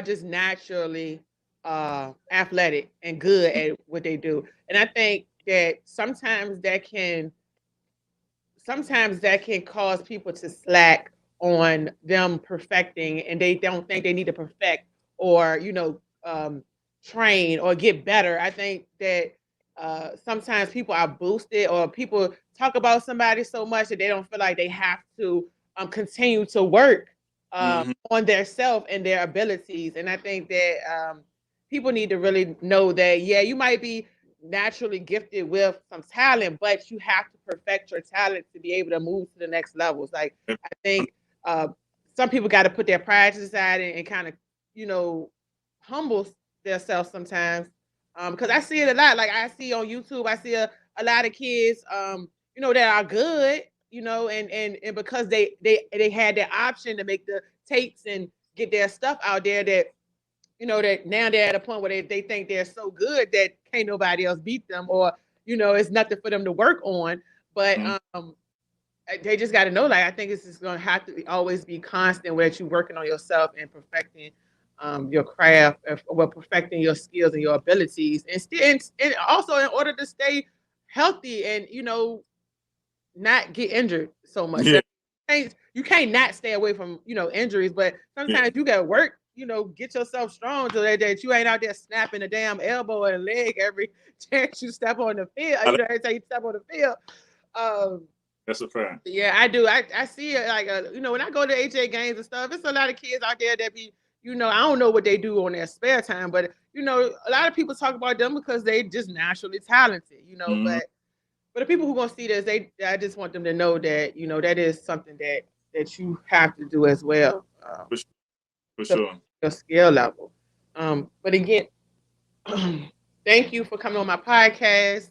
just naturally athletic and good at what they do, and I think that sometimes that can cause people to slack on them perfecting, and they don't think they need to perfect or train or get better. I think that sometimes people are boosted, or people talk about somebody so much that they don't feel like they have to continue to work on their self and their abilities. And I think that people need to really know that, yeah, you might be naturally gifted with some talent, but you have to perfect your talent to be able to move to the next levels. Like I think some people got to put their pride aside and kind of, humble themselves sometimes. Because I see it a lot. Like I see on YouTube, I see a lot of kids, that are good, and because they had the option to make the tapes and get their stuff out there, that that now they're at a point where they think they're so good that can't nobody else beat them, or it's nothing for them to work on. But they just got to know, like, I think it's just going to have to always be constant, where you working on yourself and perfecting your craft, or perfecting your skills and your abilities, and also in order to stay healthy and not get injured so much. Yeah. You can't not stay away from injuries, but sometimes you got to work, get yourself strong so that you ain't out there snapping a damn elbow and leg every chance you step on the field. Every time you step on the field. That's a fact. Yeah, I do. I see it like when I go to HA games and stuff, it's a lot of kids out there that be, I don't know what they do on their spare time, but a lot of people talk about them because they just naturally talented, Mm-hmm. but the people who gonna see this, I just want them to know that, that is something that you have to do as well. For sure. Your skill level. But again, thank you for coming on my podcast.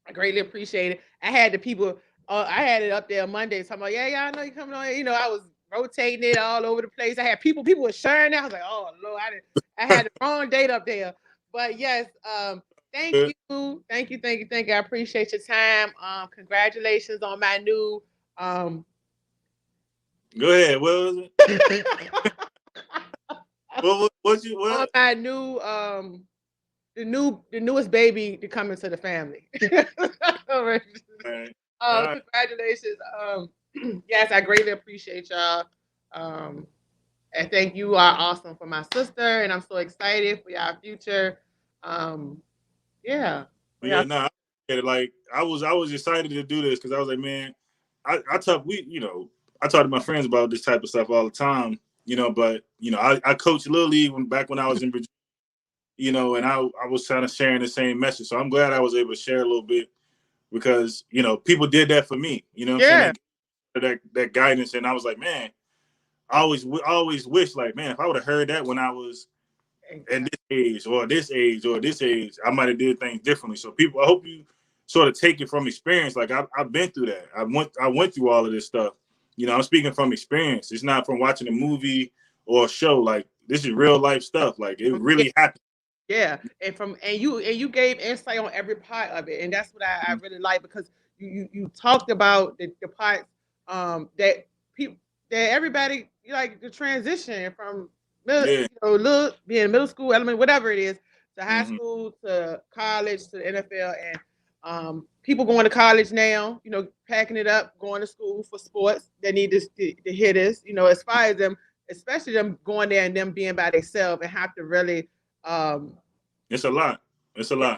I greatly appreciate it. I had the people, I had it up there Monday talking about, yeah, I know you're coming on. I was rotating it all over the place. I had people were sharing it. I was like, oh Lord, I had the wrong date up there. But yes, thank you. I appreciate your time. Congratulations on my new Go ahead. What was it? what on my new the newest baby to come into the family. Right. Congratulations. Yes, I greatly appreciate y'all. And thank you are awesome for my sister, and I'm so excited for y'all future. Yeah. Yeah, no, like I was excited to do this because I was like, man, I talk I talk to my friends about this type of stuff all the time, but I coached Little League back when I was in Virginia, and I was kind of sharing the same message. So I'm glad I was able to share a little bit because people did that for me, Yeah. that guidance, and I was like, man, I always wish like, man, if I would have heard that when I was at this age or this age or this age, I might have did things differently. So I hope you sort of take it from experience. Like I've been through that. I went through all of this stuff. I'm speaking from experience. It's not from watching a movie or a show. Like this is real life stuff. Like it really happened. Yeah, and you gave insight on every part of it, and that's what I really like because you talked about the parts that people that everybody like the transition from being middle school, elementary, whatever it is, to high school, to college, to the NFL, and people going to college now, packing it up, going to school for sports. They need to hear this, as far as them, especially them going there and them being by themselves and have to really it's a lot.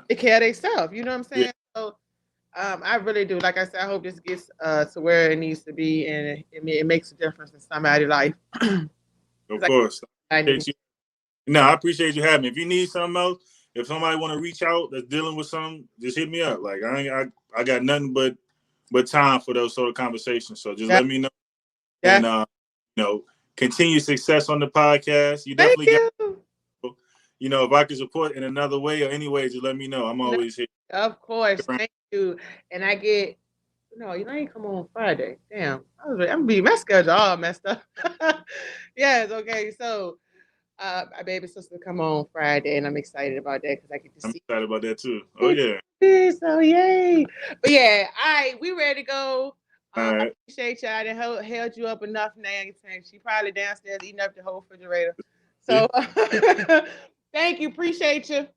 Take care of themselves, you know what I'm saying? Yeah. So I really do. Like I said, I hope this gets to where it needs to be, and it makes a difference in somebody's life. Of course. I appreciate you having me. If you need something else, if somebody want to reach out that's dealing with something, just hit me up. Like I got nothing but time for those sort of conversations. So just let me know. Yeah. And continue success on the podcast. You definitely got. If I can support in another way or any way, just let me know. I'm always here. Of course, thank you. And I get. No, you ain't come on Friday. Damn, I'm gonna be my schedule all messed up. Yes, okay. So, my baby sister come on Friday, and I'm excited about that because I get to see. I'm excited about that too. Oh yeah. So yay! But yeah, all right, we ready to go. All right. I appreciate y'all. I held you up enough now. She probably downstairs eating up the whole refrigerator. So, thank you. Appreciate you.